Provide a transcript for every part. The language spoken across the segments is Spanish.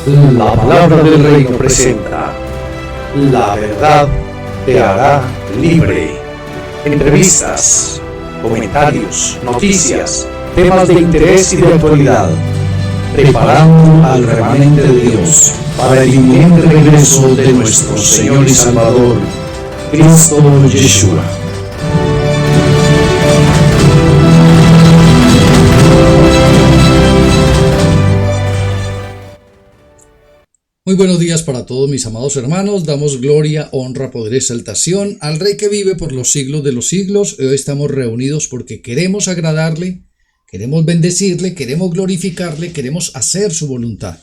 La palabra del reino presenta La verdad te hará libre. Entrevistas, comentarios, noticias, temas de interés y de actualidad. Preparando al remanente de Dios para el inminente regreso de nuestro Señor y Salvador, Cristo Yeshua. Muy buenos días para todos mis amados hermanos. Damos gloria, honra, poder y exaltación al Rey que vive por los siglos de los siglos. Hoy estamos reunidos porque queremos agradarle, queremos bendecirle, queremos glorificarle, queremos hacer su voluntad.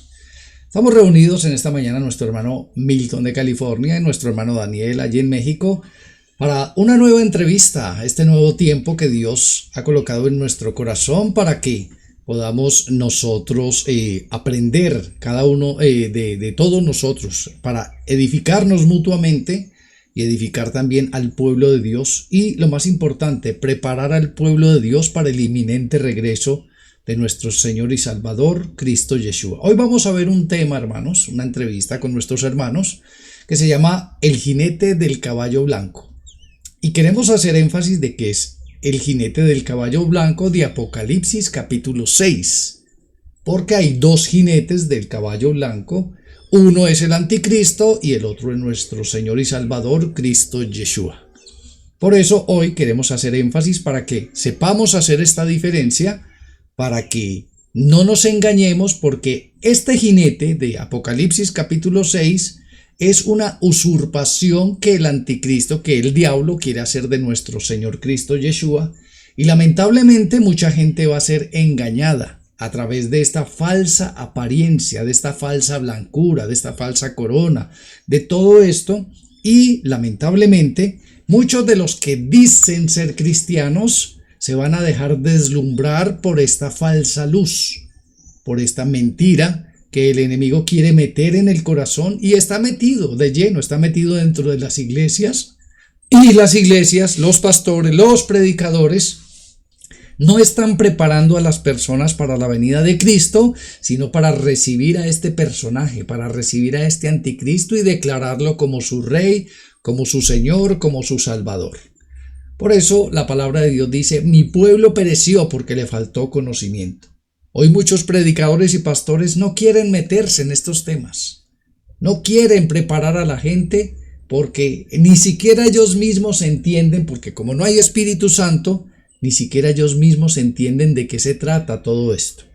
Estamos reunidos en esta mañana nuestro hermano Milton de California y nuestro hermano Daniel allí en México para una nueva entrevista, este nuevo tiempo que Dios ha colocado en nuestro corazón para que podamos nosotros aprender cada uno de todos nosotros para edificarnos mutuamente y edificar también al pueblo de Dios y lo más importante, preparar al pueblo de Dios para el inminente regreso de nuestro Señor y Salvador, Cristo Yeshua. Hoy vamos a ver un tema, hermanos, una entrevista con nuestros hermanos que se llama El jinete del caballo blanco y queremos hacer énfasis de que es el jinete del caballo blanco de Apocalipsis capítulo 6, porque hay dos jinetes del caballo blanco, uno es el anticristo y el otro es nuestro Señor y Salvador Cristo Yeshua. Por eso hoy queremos hacer énfasis para que sepamos hacer esta diferencia, para que no nos engañemos, porque este jinete de Apocalipsis capítulo 6 es una usurpación que el anticristo, que el diablo quiere hacer de nuestro Señor Cristo Yeshua, y lamentablemente mucha gente va a ser engañada a través de esta falsa apariencia, de esta falsa blancura, de esta falsa corona, de todo esto, y lamentablemente muchos de los que dicen ser cristianos se van a dejar deslumbrar por esta falsa luz, por esta mentira que el enemigo quiere meter en el corazón y está metido de lleno, está metido dentro de las iglesias, y las iglesias, los pastores, los predicadores no están preparando a las personas para la venida de Cristo, sino para recibir a este personaje, para recibir a este anticristo y declararlo como su rey, como su Señor, como su Salvador. Por eso la palabra de Dios dice: mi pueblo pereció porque le faltó conocimiento. Hoy muchos predicadores y pastores no quieren meterse en estos temas, no quieren preparar a la gente porque ni siquiera ellos mismos entienden, porque como no hay Espíritu Santo, ni siquiera ellos mismos entienden de qué se trata todo esto.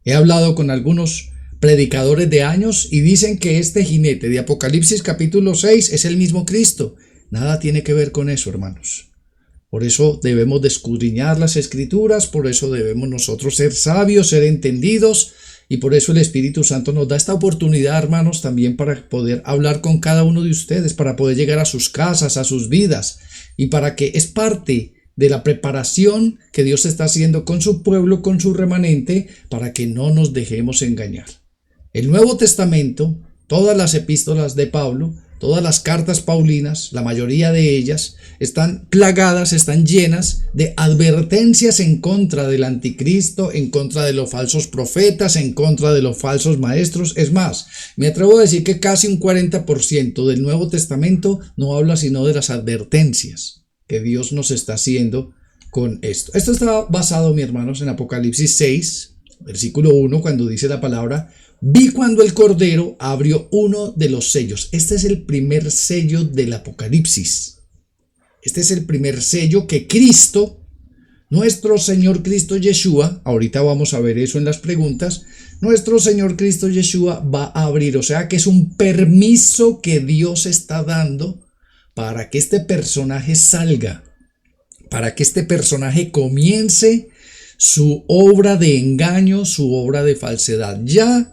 He hablado con algunos predicadores de años y dicen que este jinete de Apocalipsis capítulo 6 es el mismo Cristo. Nada tiene que ver con eso, hermanos. Por eso debemos de escudriñar las Escrituras, por eso debemos nosotros ser sabios, ser entendidos, y por eso el Espíritu Santo nos da esta oportunidad, hermanos, también para poder hablar con cada uno de ustedes, para poder llegar a sus casas, a sus vidas, y para que es parte de la preparación que Dios está haciendo con su pueblo, con su remanente, para que no nos dejemos engañar. El Nuevo Testamento, todas las epístolas de Pablo, todas las cartas paulinas, la mayoría de ellas, están plagadas, están llenas de advertencias en contra del anticristo, en contra de los falsos profetas, en contra de los falsos maestros. Es más, me atrevo a decir que casi un 40% del Nuevo Testamento no habla sino de las advertencias que Dios nos está haciendo con esto. Esto está basado, mis hermanos, en Apocalipsis 6, versículo 1, cuando dice la palabra: vi cuando el Cordero abrió uno de los sellos. Este es el primer sello del Apocalipsis. Este es el primer sello que Cristo, nuestro Señor Cristo Yeshua, ahorita vamos a ver eso en las preguntas, nuestro Señor Cristo Yeshua va a abrir. O sea que es un permiso que Dios está dando para que este personaje salga, para que este personaje comience su obra de engaño, su obra de falsedad. Ya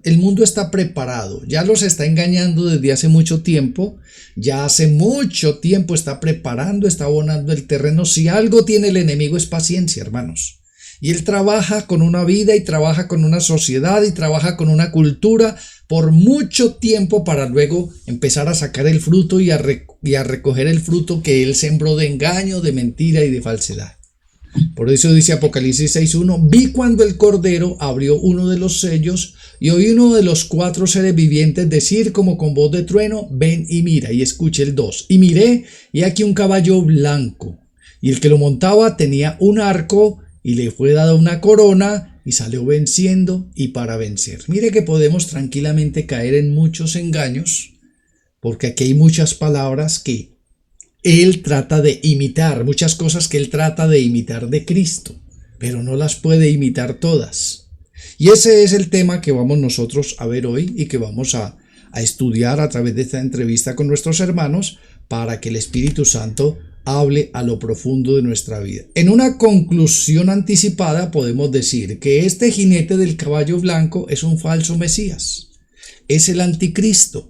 el mundo está preparado, ya los está engañando desde hace mucho tiempo, ya hace mucho tiempo está preparando, está abonando el terreno. Si algo tiene el enemigo es paciencia, hermanos. Y él trabaja con una vida y trabaja con una sociedad y trabaja con una cultura por mucho tiempo para luego empezar a sacar el fruto y a recoger el fruto que él sembró de engaño, de mentira y de falsedad. Por eso dice Apocalipsis 6:1, vi cuando el Cordero abrió uno de los sellos y oí uno de los 4 seres vivientes decir como con voz de trueno, ven y mira, y escuche el 2. Y miré, y aquí un caballo blanco, y el que lo montaba tenía un arco, y le fue dada una corona, y salió venciendo y para vencer. Mire que podemos tranquilamente caer en muchos engaños, porque aquí hay muchas palabras que él trata de imitar, muchas cosas que él trata de imitar de Cristo, pero no las puede imitar todas. Y ese es el tema que vamos nosotros a ver hoy y que vamos a estudiar a través de esta entrevista con nuestros hermanos para que el Espíritu Santo hable a lo profundo de nuestra vida. En una conclusión anticipada podemos decir que este jinete del caballo blanco es un falso Mesías, es el anticristo,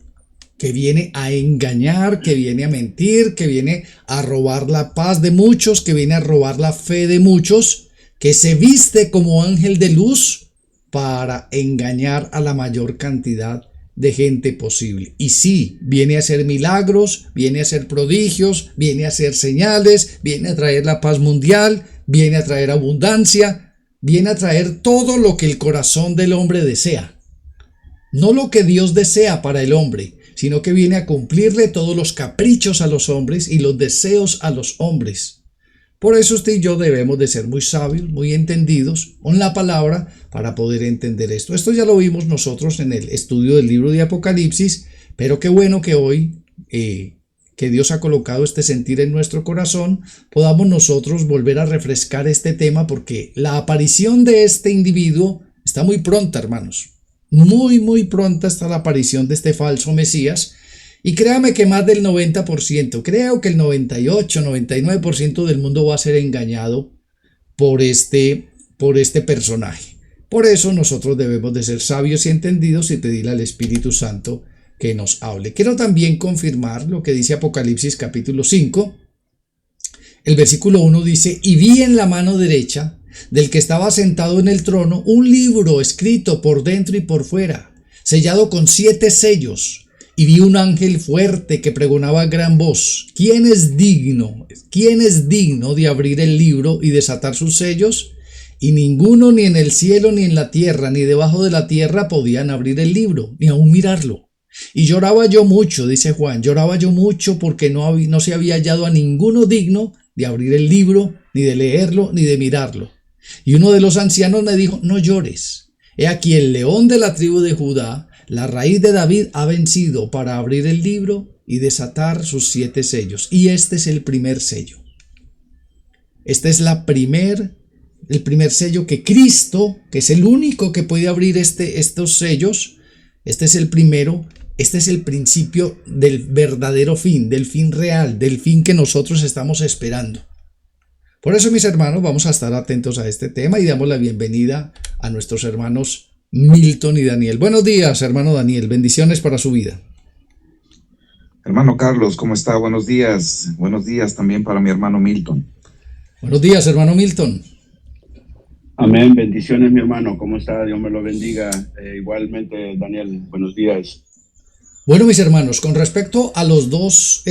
que viene a engañar, que viene a mentir, que viene a robar la paz de muchos, que viene a robar la fe de muchos, que se viste como ángel de luz para engañar a la mayor cantidad de gente posible. Y sí, viene a hacer milagros, viene a hacer prodigios, viene a hacer señales, viene a traer la paz mundial, viene a traer abundancia, viene a traer todo lo que el corazón del hombre desea. No lo que Dios desea para el hombre, sino que viene a cumplirle todos los caprichos a los hombres y los deseos a los hombres. Por eso usted y yo debemos de ser muy sabios, muy entendidos con la palabra para poder entender esto. Esto ya lo vimos nosotros en el estudio del libro de Apocalipsis, pero qué bueno que hoy, que Dios ha colocado este sentir en nuestro corazón, podamos nosotros volver a refrescar este tema, porque la aparición de este individuo está muy pronta, hermanos. Muy pronta está la aparición de este falso Mesías. Y créame que más del 90%, creo que el 98-99% del mundo va a ser engañado por este personaje. Por eso nosotros debemos de ser sabios y entendidos y pedirle al Espíritu Santo que nos hable. Quiero también confirmar lo que dice Apocalipsis capítulo 5. El versículo 1 dice, y vi en la mano derecha del que estaba sentado en el trono un libro escrito por dentro y por fuera, sellado con 7 sellos. Y vi un ángel fuerte que pregonaba a gran voz, ¿quién es digno? ¿Quién es digno de abrir el libro y desatar sus sellos? Y ninguno, ni en el cielo, ni en la tierra, ni debajo de la tierra, podían abrir el libro, ni aun mirarlo. Y lloraba yo mucho, dice Juan, lloraba yo mucho porque no se había hallado a ninguno digno de abrir el libro, ni de leerlo, ni de mirarlo. Y uno de los ancianos me dijo, no llores. He aquí el león de la tribu de Judá, la raíz de David, ha vencido para abrir el libro y desatar sus 7 sellos. Y este es el primer sello. Este es el primer sello que Cristo, que es el único que puede abrir estos sellos, este es el primero, este es el principio del verdadero fin, del fin real, del fin que nosotros estamos esperando. Por eso, mis hermanos, vamos a estar atentos a este tema y damos la bienvenida a nuestros hermanos Milton y Daniel. Buenos días, hermano Daniel. Bendiciones para su vida. Hermano Carlos, ¿cómo está? Buenos días. Buenos días también para mi hermano Milton. Buenos días, hermano Milton. Amén. Bendiciones, mi hermano. ¿Cómo está? Dios me lo bendiga. Igualmente, Daniel, buenos días. Bueno, mis hermanos, con respecto a los dos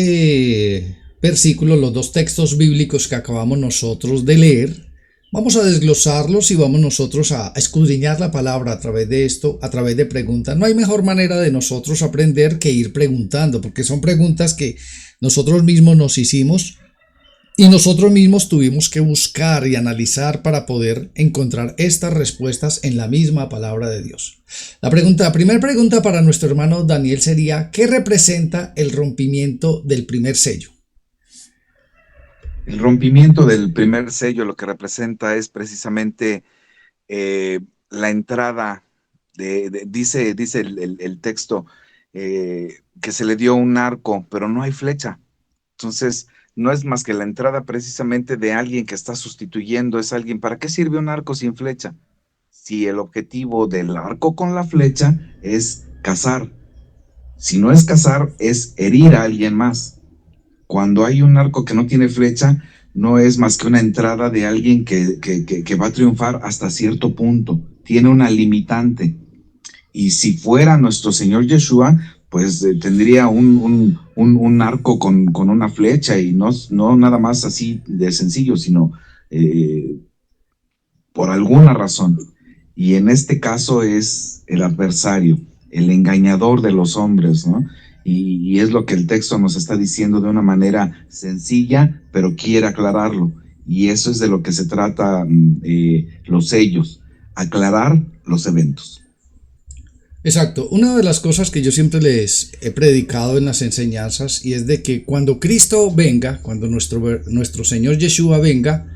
versículos, los dos textos bíblicos que acabamos nosotros de leer, vamos a desglosarlos y vamos nosotros a escudriñar la palabra a través de esto, a través de preguntas. No hay mejor manera de nosotros aprender que ir preguntando, porque son preguntas que nosotros mismos nos hicimos y nosotros mismos tuvimos que buscar y analizar para poder encontrar estas respuestas en la misma palabra de Dios. La primera pregunta para nuestro hermano Daniel sería, ¿qué representa el rompimiento del primer sello? El rompimiento del primer sello lo que representa es precisamente la entrada, dice el texto, que se le dio un arco, pero no hay flecha. Entonces, no es más que la entrada precisamente de alguien que está sustituyendo, es alguien. ¿Para qué sirve un arco sin flecha? Si el objetivo del arco con la flecha es cazar. Si no es cazar, es herir a alguien más. Cuando hay un arco que no tiene flecha, no es más que una entrada de alguien que va a triunfar hasta cierto punto. Tiene una limitante. Y si fuera nuestro Señor Yeshua, pues tendría un arco con una flecha y no nada más así de sencillo, sino eh, por alguna razón. Y en este caso es el adversario, el engañador de los hombres, ¿no? Y es lo que el texto nos está diciendo de una manera sencilla, pero quiere aclararlo. Y eso es de lo que se trata los sellos, aclarar los eventos. Exacto. Una de las cosas que yo siempre les he predicado en las enseñanzas y es de que cuando Cristo venga, cuando nuestro Señor Yeshua venga,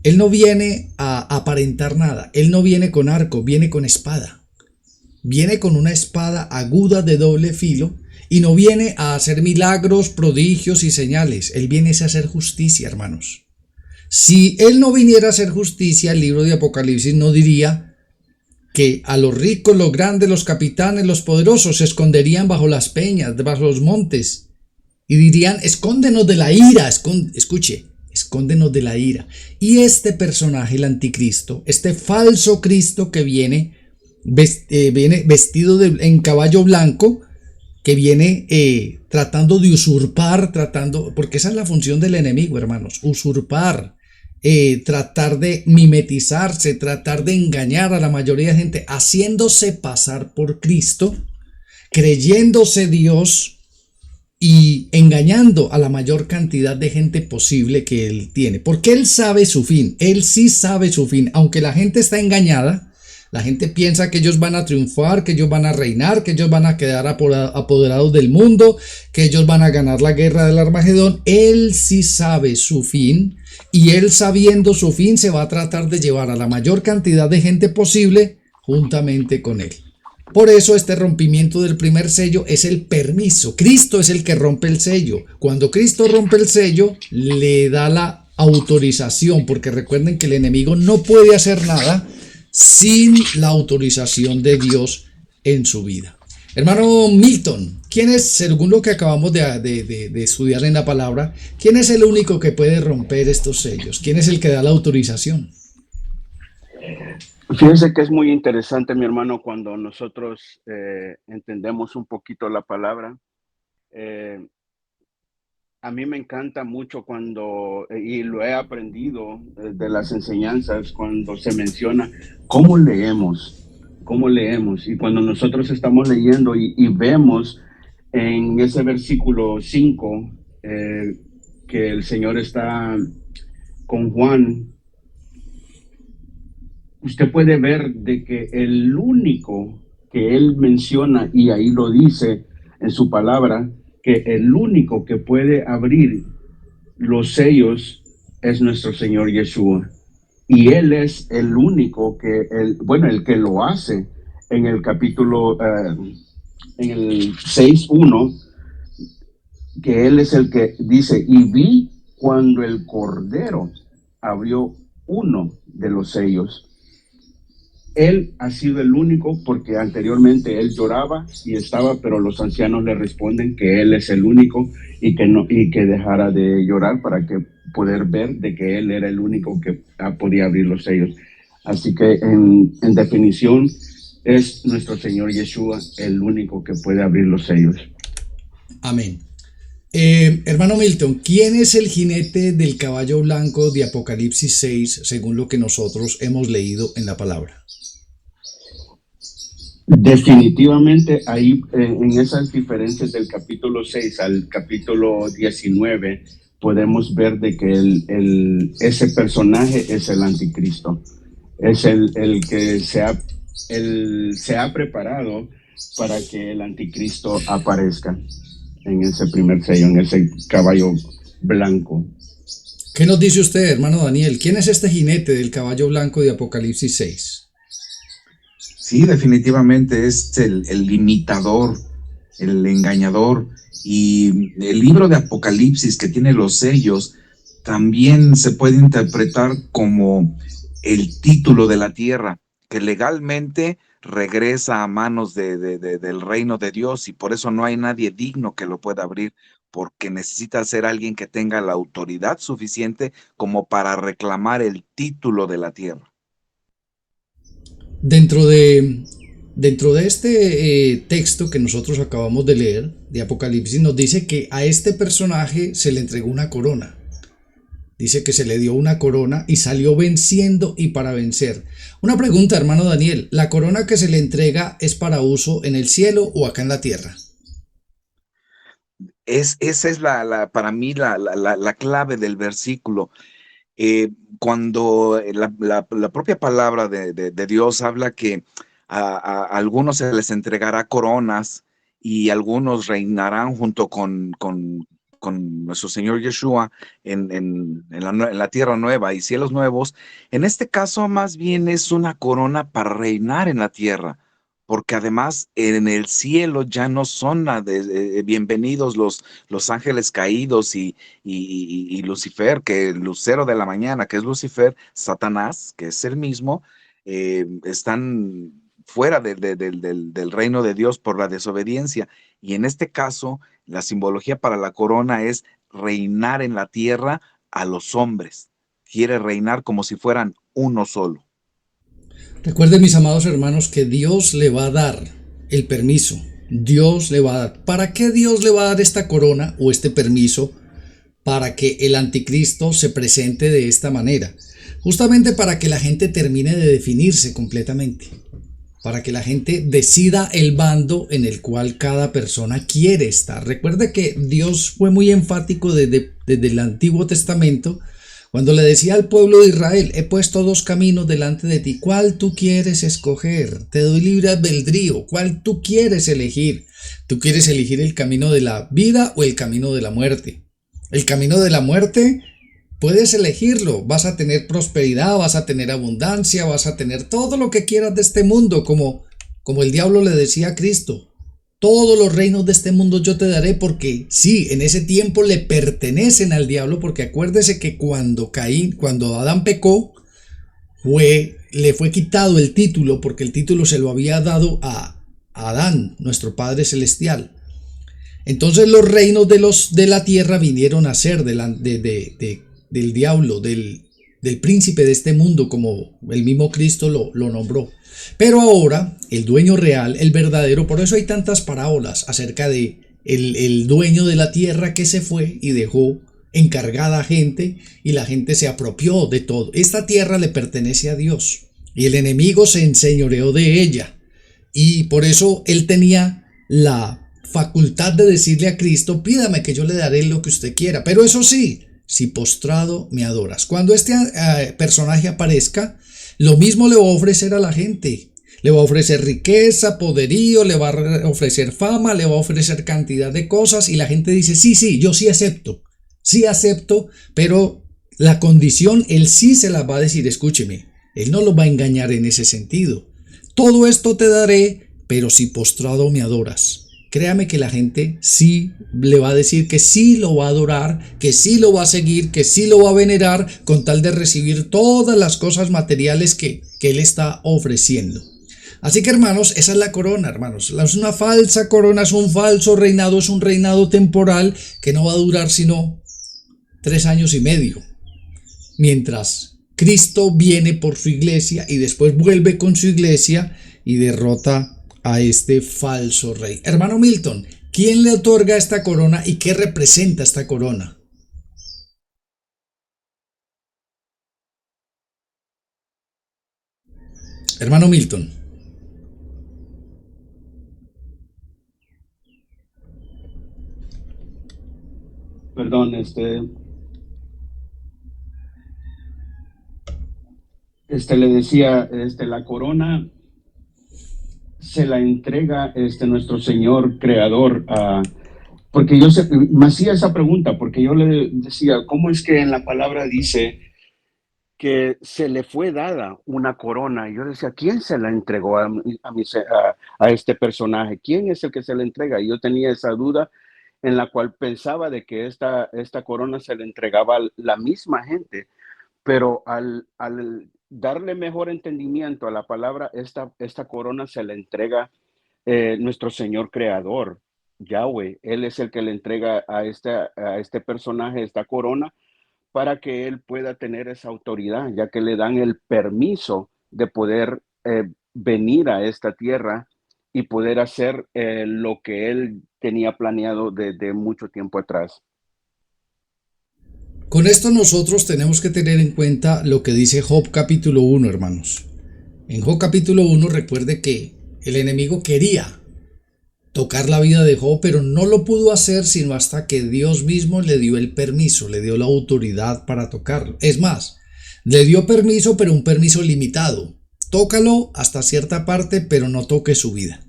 Él no viene a aparentar nada. Él no viene con arco, viene con espada. Viene con una espada aguda de doble filo y no viene a hacer milagros, prodigios y señales. Él viene a hacer justicia, hermanos. Si Él no viniera a hacer justicia, el libro de Apocalipsis no diría que a los ricos, los grandes, los capitanes, los poderosos se esconderían bajo las peñas, bajo los montes y dirían, escóndenos de la ira, escuche, escóndenos de la ira. Y este personaje, el anticristo, este falso Cristo que viene vestido en caballo blanco, que viene tratando de usurpar, porque esa es la función del enemigo, hermanos, usurpar, tratar de mimetizarse, tratar de engañar a la mayoría de gente, haciéndose pasar por Cristo, creyéndose Dios y engañando a la mayor cantidad de gente posible que él tiene, porque él sabe su fin, él sí sabe su fin, aunque la gente está engañada. La gente piensa que ellos van a triunfar, que ellos van a reinar, que ellos van a quedar apoderados del mundo, que ellos van a ganar la guerra del Armagedón. Él sí sabe su fin y él sabiendo su fin se va a tratar de llevar a la mayor cantidad de gente posible juntamente con él. Por eso este rompimiento del primer sello es el permiso. Cristo es el que rompe el sello. Cuando Cristo rompe el sello, le da la autorización, porque recuerden que el enemigo no puede hacer nada sin la autorización de Dios en su vida. Hermano Milton, ¿quién es, según lo que acabamos de estudiar en la palabra, quién es el único que puede romper estos sellos? ¿Quién es el que da la autorización? Fíjense que es muy interesante, mi hermano, cuando nosotros entendemos un poquito la palabra. A mí me encanta mucho cuando, y lo he aprendido de las enseñanzas, cuando se menciona cómo leemos. Y cuando nosotros estamos leyendo y vemos en ese versículo 5 que el Señor está con Juan, usted puede ver de que el único que él menciona, y ahí lo dice en su palabra, que el único que puede abrir los sellos es nuestro Señor Yeshua. Y Él es el único el que lo hace en el capítulo, en el 6:1, que Él es el que dice, y vi cuando el Cordero abrió uno de los sellos. Él ha sido el único, porque anteriormente él lloraba y estaba, pero los ancianos le responden que él es el único y que dejara de llorar para que poder ver de que él era el único que podía abrir los sellos. Así que en definición es nuestro Señor Yeshua el único que puede abrir los sellos. Amén. Hermano Milton, ¿quién es el jinete del caballo blanco de Apocalipsis 6 según lo que nosotros hemos leído en la palabra? Definitivamente ahí en esas diferencias del capítulo 6 al capítulo 19 podemos ver de que ese personaje es el anticristo, es el que se ha preparado para que el anticristo aparezca en ese primer sello, en ese caballo blanco. ¿Qué nos dice usted, hermano Daniel? ¿Quién es este jinete del caballo blanco de Apocalipsis 6? Sí, definitivamente es el imitador, el engañador. Y el libro de Apocalipsis, que tiene los sellos, también se puede interpretar como el título de la tierra, que legalmente regresa a manos del reino de Dios, y por eso no hay nadie digno que lo pueda abrir, porque necesita ser alguien que tenga la autoridad suficiente como para reclamar el título de la tierra. Dentro de este texto que nosotros acabamos de leer, de Apocalipsis, nos dice que a este personaje se le entregó una corona. Dice que se le dio una corona y salió venciendo y para vencer. Una pregunta, hermano Daniel, ¿la corona que se le entrega es para uso en el cielo o acá en la tierra? Esa es para mí la clave del versículo. Eh, Cuando la propia palabra de Dios habla que a algunos se les entregará coronas y algunos reinarán junto con nuestro Señor Yeshua en la tierra nueva y cielos nuevos. En este caso, más bien es una corona para reinar en la tierra, porque además en el cielo ya no son bienvenidos los ángeles caídos y Lucifer, que el lucero de la mañana, que es Lucifer, Satanás, que es el mismo, están fuera del reino de Dios por la desobediencia. Y en este caso, la simbología para la corona es reinar en la tierra a los hombres. Quiere reinar como si fueran uno solo. Recuerden, mis amados hermanos, que Dios le va a dar el permiso. Dios le va a dar. ¿Para qué Dios le va a dar esta corona o este permiso? Para que el anticristo se presente de esta manera. Justamente para que la gente termine de definirse completamente. Para que la gente decida el bando en el cual cada persona quiere estar. Recuerde que Dios fue muy enfático desde el Antiguo Testamento cuando le decía al pueblo de Israel: he puesto dos caminos delante de ti, ¿cuál tú quieres escoger? Te doy libre albedrío, ¿cuál tú quieres elegir? ¿Tú quieres elegir el camino de la vida o el camino de la muerte? El camino de la muerte puedes elegirlo, vas a tener prosperidad, vas a tener abundancia, vas a tener todo lo que quieras de este mundo, como el diablo le decía a Cristo. Todos los reinos de este mundo yo te daré, porque sí, en ese tiempo le pertenecen al diablo, porque acuérdese que cuando Adán pecó, le fue quitado el título, porque el título se lo había dado a Adán, nuestro Padre Celestial. Entonces los reinos de la tierra vinieron a ser del diablo, del príncipe de este mundo, como el mismo Cristo lo nombró. Pero ahora, el dueño real, el verdadero, por eso hay tantas parábolas acerca de el dueño de la tierra que se fue y dejó encargada a gente, y la gente se apropió de todo. Esta tierra le pertenece a Dios y el enemigo se enseñoreó de ella, y por eso él tenía la facultad de decirle a Cristo: pídame que yo le daré lo que usted quiera, pero eso sí, si postrado me adoras. Cuando este personaje aparezca, lo mismo le va a ofrecer a la gente. Le va a ofrecer riqueza, poderío, le va a ofrecer fama, le va a ofrecer cantidad de cosas, y la gente dice: sí, yo sí acepto, pero la condición, él sí se la va a decir. Escúcheme, él no lo va a engañar en ese sentido. Todo esto te daré, pero si postrado me adoras. Créame que la gente sí le va a decir que sí lo va a adorar, que sí lo va a seguir, que sí lo va a venerar, con tal de recibir todas las cosas materiales que él está ofreciendo. Así que, hermanos, esa es la corona, hermanos. Es una falsa corona, es un falso reinado, es un reinado temporal que no va a durar sino 3 años y medio. Mientras Cristo viene por su iglesia y después vuelve con su iglesia y derrota a este falso rey. Hermano Milton, ¿quién le otorga esta corona y qué representa esta corona? Hermano Milton. Perdón, le decía, la corona se la entrega nuestro Señor Creador porque me hacía esa pregunta, porque yo le decía: ¿cómo es que en la palabra dice que se le fue dada una corona? Y yo decía: ¿quién se la entregó a este personaje? ¿Quién es el que se la entrega? Y yo tenía esa duda, en la cual pensaba de que esta corona se le entregaba a la misma gente, pero al darle mejor entendimiento a la palabra, esta corona se le entrega nuestro Señor Creador, Yahweh. Él es el que le entrega a este personaje esta corona, para que él pueda tener esa autoridad, ya que le dan el permiso de poder venir a esta tierra y poder hacer lo que él tenía planeado desde mucho tiempo atrás. Con esto nosotros tenemos que tener en cuenta lo que dice Job capítulo 1, hermanos. En Job capítulo 1 recuerde que el enemigo quería tocar la vida de Job, pero no lo pudo hacer sino hasta que Dios mismo le dio el permiso, le dio la autoridad para tocarlo. Es más, le dio permiso, pero un permiso limitado. Tócalo hasta cierta parte, pero no toque su vida.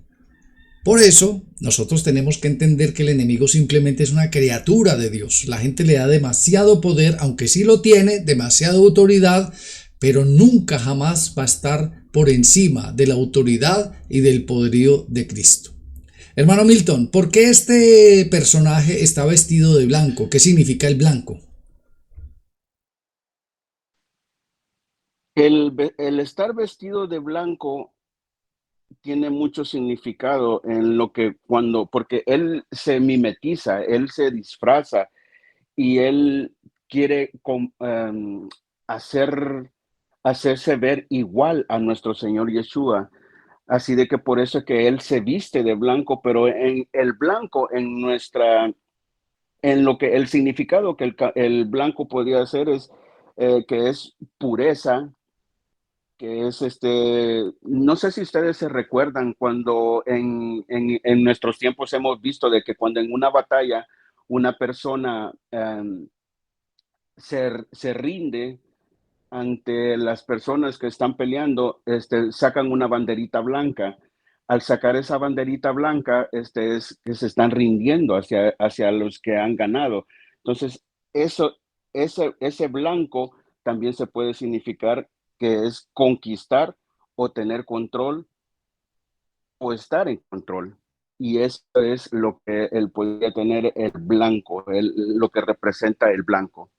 Por eso, nosotros tenemos que entender que el enemigo simplemente es una criatura de Dios. La gente le da demasiado poder, aunque sí lo tiene, demasiada autoridad, pero nunca jamás va a estar por encima de la autoridad y del poderío de Cristo. Hermano Milton, ¿por qué este personaje está vestido de blanco? ¿Qué significa el blanco? El estar vestido de blanco tiene mucho significado en lo que porque él se mimetiza, él se disfraza y él quiere hacer, hacerse ver igual a nuestro Señor Yeshua. Así de que por eso es que él se viste de blanco, pero en el blanco, en lo que el significado que el blanco podría ser es que es pureza, que es no sé si ustedes se recuerdan cuando en nuestros tiempos hemos visto de que cuando en una batalla una persona se rinde ante las personas que están peleando, sacan una banderita blanca. Al sacar esa banderita blanca, es que se están rindiendo hacia los que han ganado. Entonces, ese blanco también se puede significar que es conquistar o tener control o estar en control. Y eso es lo que él podría tener el blanco, lo que representa el blanco.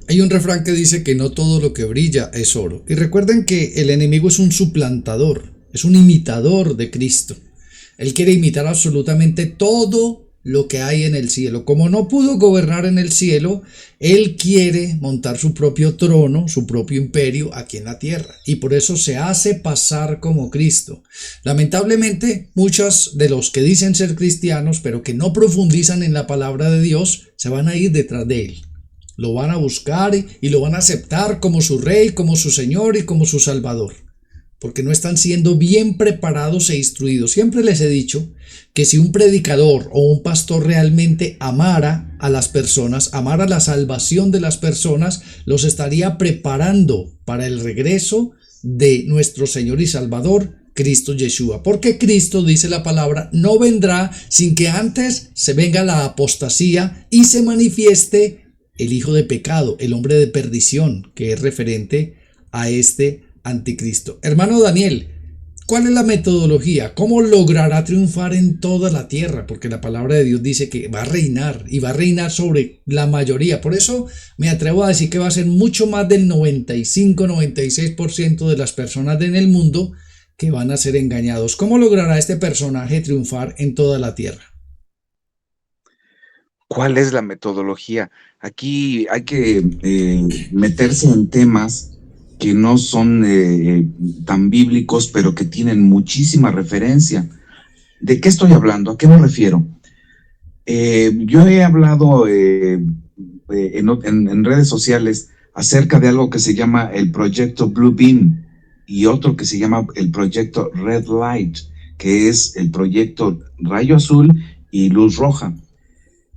Hay un refrán que dice que no todo lo que brilla es oro. Y recuerden que el enemigo es un suplantador, es un imitador de Cristo. Él quiere imitar absolutamente todo lo que hay en el cielo. Como no pudo gobernar en el cielo, él quiere montar su propio trono, su propio imperio aquí en la tierra. Y por eso se hace pasar como Cristo. Lamentablemente, muchos de los que dicen ser cristianos, pero que no profundizan en la palabra de Dios, se van a ir detrás de él. Lo van a buscar y lo van a aceptar como su rey, como su señor y como su salvador. Porque no están siendo bien preparados e instruidos. Siempre les he dicho que si un predicador o un pastor realmente amara a las personas, amara la salvación de las personas, los estaría preparando para el regreso de nuestro Señor y Salvador, Cristo Yeshua. Porque Cristo, dice la palabra, no vendrá sin que antes se venga la apostasía y se manifieste el hijo de pecado, el hombre de perdición, que es referente a este anticristo. Hermano Daniel, ¿cuál es la metodología? ¿Cómo logrará triunfar en toda la tierra? Porque la palabra de Dios dice que va a reinar y va a reinar sobre la mayoría. Por eso me atrevo a decir que va a ser mucho más del 95-96% de las personas en el mundo que van a ser engañados. ¿Cómo logrará este personaje triunfar en toda la tierra? ¿Cuál es la metodología? Aquí hay que meterse en temas que no son tan bíblicos, pero que tienen muchísima referencia. ¿De qué estoy hablando? ¿A qué me refiero? Yo he hablado en redes sociales acerca de algo que se llama el proyecto Blue Beam y otro que se llama el proyecto Red Light, que es el proyecto Rayo Azul y Luz Roja.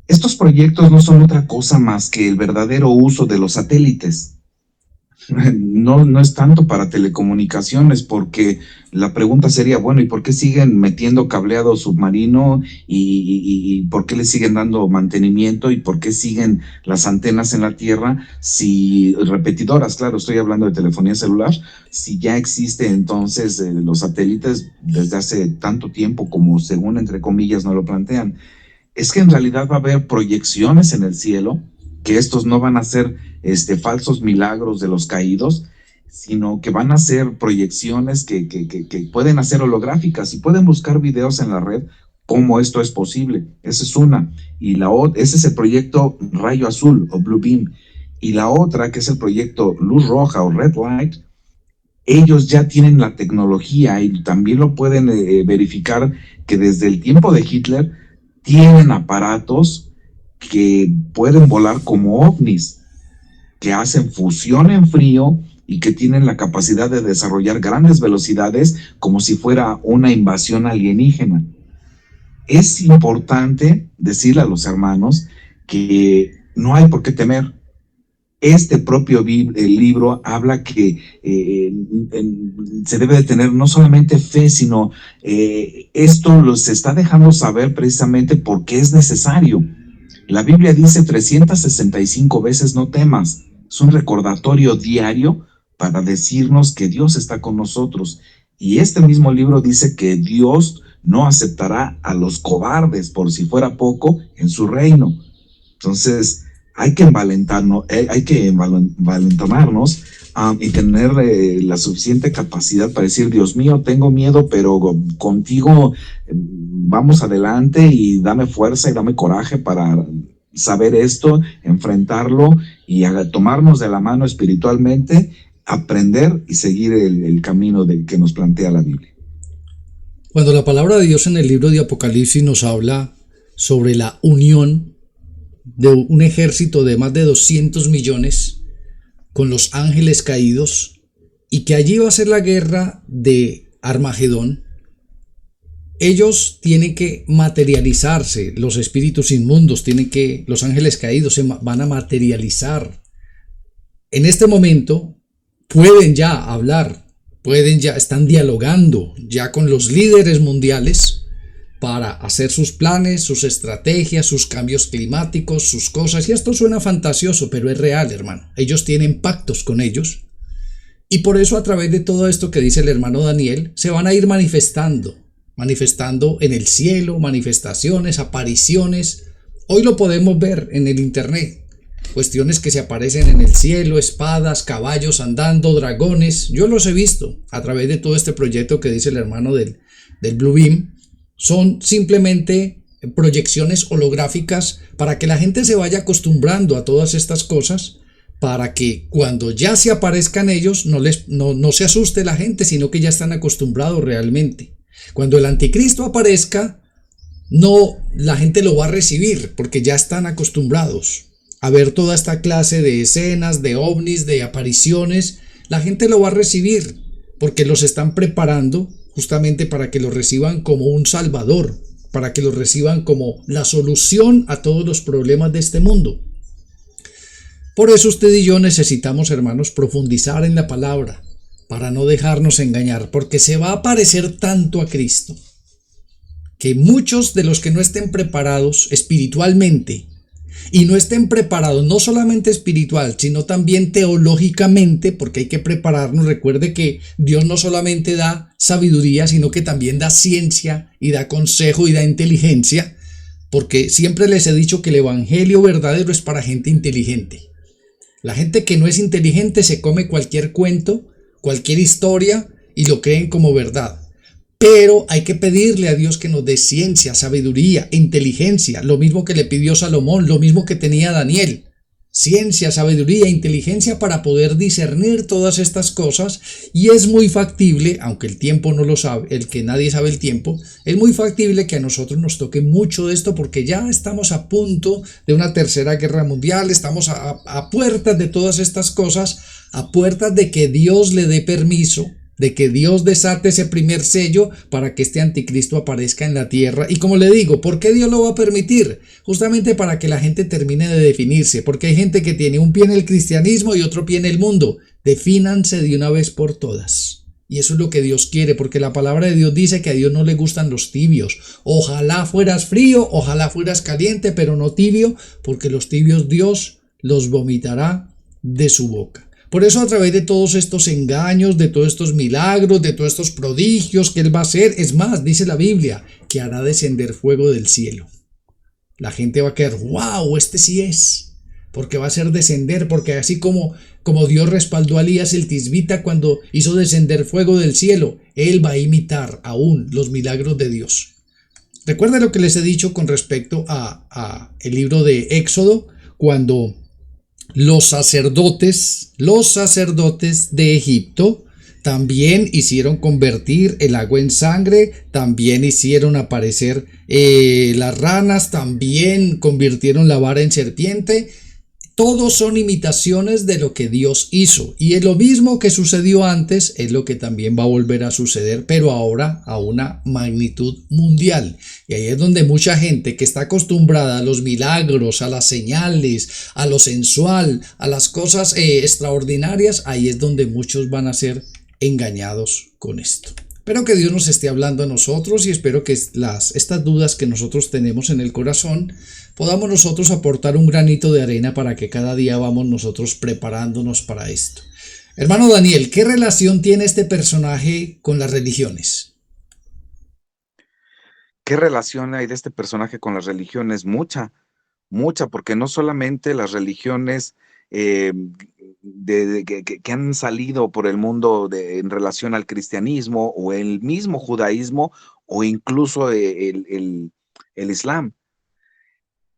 Estos proyectos no son otra cosa más que el verdadero uso de los satélites. No es tanto para telecomunicaciones, porque la pregunta sería, bueno, ¿y por qué siguen metiendo cableado submarino? ¿Y por qué le siguen dando mantenimiento? ¿Y por qué siguen las antenas en la Tierra? Si repetidoras, claro, estoy hablando de telefonía celular, si ya existe entonces los satélites desde hace tanto tiempo como según entre comillas no lo plantean. Es que en realidad va a haber proyecciones en el cielo, que estos no van a ser falsos milagros de los caídos, sino que van a ser proyecciones que pueden hacer holográficas y pueden buscar videos en la red cómo esto es posible. Esa es una. Y ese es el proyecto Rayo Azul o Blue Beam. Y la otra, que es el proyecto Luz Roja o Red Light, ellos ya tienen la tecnología y también lo pueden verificar que desde el tiempo de Hitler tienen aparatos que pueden volar como ovnis, que hacen fusión en frío y que tienen la capacidad de desarrollar grandes velocidades como si fuera una invasión alienígena. Es importante decirle a los hermanos que no hay por qué temer. Este propio libro habla que se debe de tener no solamente fe, sino esto se está dejando saber precisamente porque es necesario. La Biblia dice 365 veces no temas. Es un recordatorio diario para decirnos que Dios está con nosotros. Y este mismo libro dice que Dios no aceptará a los cobardes, por si fuera poco, en su reino. Entonces, hay que envalentonarnos y tener la suficiente capacidad para decir, Dios mío, tengo miedo, pero contigo vamos adelante y dame fuerza y dame coraje para saber esto, enfrentarlo y tomarnos de la mano espiritualmente, aprender y seguir el camino que nos plantea la Biblia. Cuando la palabra de Dios en el libro de Apocalipsis nos habla sobre la unión de un ejército de más de 200 millones con los ángeles caídos y que allí va a ser la guerra de Armagedón, ellos tienen que materializarse, los espíritus inmundos los ángeles caídos se van a materializar. En este momento pueden ya hablar, están dialogando ya con los líderes mundiales para hacer sus planes, sus estrategias, sus cambios climáticos, sus cosas. Y esto suena fantasioso, pero es real, hermano. Ellos tienen pactos con ellos. Y por eso a través de todo esto que dice el hermano Daniel, se van a ir manifestando en el cielo, manifestaciones, apariciones. Hoy lo podemos ver en el internet. Cuestiones que se aparecen en el cielo, espadas, caballos andando, dragones. Yo los he visto a través de todo este proyecto que dice el hermano del Blue Beam. Son simplemente proyecciones holográficas para que la gente se vaya acostumbrando a todas estas cosas, para que cuando ya se aparezcan ellos no se asuste la gente, sino que ya están acostumbrados realmente. Cuando el anticristo aparezca, la gente lo va a recibir porque ya están acostumbrados a ver toda esta clase de escenas, de ovnis, de apariciones. La gente lo va a recibir porque los están preparando justamente para que lo reciban como un salvador, para que lo reciban como la solución a todos los problemas de este mundo. Por eso usted y yo necesitamos, hermanos, profundizar en la palabra, para no dejarnos engañar, porque se va a parecer tanto a Cristo, que muchos de los que no estén preparados espiritualmente, y no estén preparados no solamente espiritual, sino también teológicamente, porque hay que prepararnos. Recuerde que Dios no solamente da sabiduría, sino que también da ciencia y da consejo y da inteligencia, porque siempre les he dicho que el evangelio verdadero es para gente inteligente. La gente que no es inteligente se come cualquier cuento, cualquier historia y lo creen como verdad. Pero hay que pedirle a Dios que nos dé ciencia, sabiduría, inteligencia, lo mismo que le pidió Salomón, lo mismo que tenía Daniel. Ciencia, sabiduría, inteligencia para poder discernir todas estas cosas. Y es muy factible, aunque el tiempo no lo sabe, el que nadie sabe el tiempo, es muy factible que a nosotros nos toque mucho de esto, porque ya estamos a punto de una tercera guerra mundial, estamos a puertas de todas estas cosas, a puertas de que Dios le dé permiso, de que Dios desate ese primer sello para que este anticristo aparezca en la tierra. Y como le digo, ¿por qué Dios lo va a permitir? Justamente para que la gente termine de definirse, porque hay gente que tiene un pie en el cristianismo y otro pie en el mundo. Defínanse de una vez por todas. Y eso es lo que Dios quiere, porque la palabra de Dios dice que a Dios no le gustan los tibios. Ojalá fueras frío, ojalá fueras caliente, pero no tibio, porque los tibios Dios los vomitará de su boca. Por eso, a través de todos estos engaños, de todos estos milagros, de todos estos prodigios que Él va a hacer, es más, dice la Biblia, que hará descender fuego del cielo. La gente va a quedar, wow, este sí es, porque va a hacer descender, porque así como Dios respaldó a Elías el tisbita cuando hizo descender fuego del cielo, Él va a imitar aún los milagros de Dios. Recuerda lo que les he dicho con respecto a el libro de Éxodo, cuando los sacerdotes de Egipto También hicieron convertir el agua en sangre, también hicieron aparecer las ranas, también convirtieron la vara en serpiente. Todos son imitaciones de lo que Dios hizo. Y es lo mismo que sucedió antes, es lo que también va a volver a suceder, pero ahora a una magnitud mundial. Y ahí es donde mucha gente que está acostumbrada a los milagros, a las señales, a lo sensual, a las cosas extraordinarias, ahí es donde muchos van a ser engañados con esto. Espero que Dios nos esté hablando a nosotros y espero que estas dudas que nosotros tenemos en el corazón podamos nosotros aportar un granito de arena para que cada día vamos nosotros preparándonos para esto. Hermano Daniel, ¿qué relación tiene este personaje con las religiones? ¿Qué relación hay de este personaje con las religiones? Mucha, mucha, porque no solamente las religiones eh, que han salido por el mundo en relación al cristianismo o el mismo judaísmo o incluso el islam.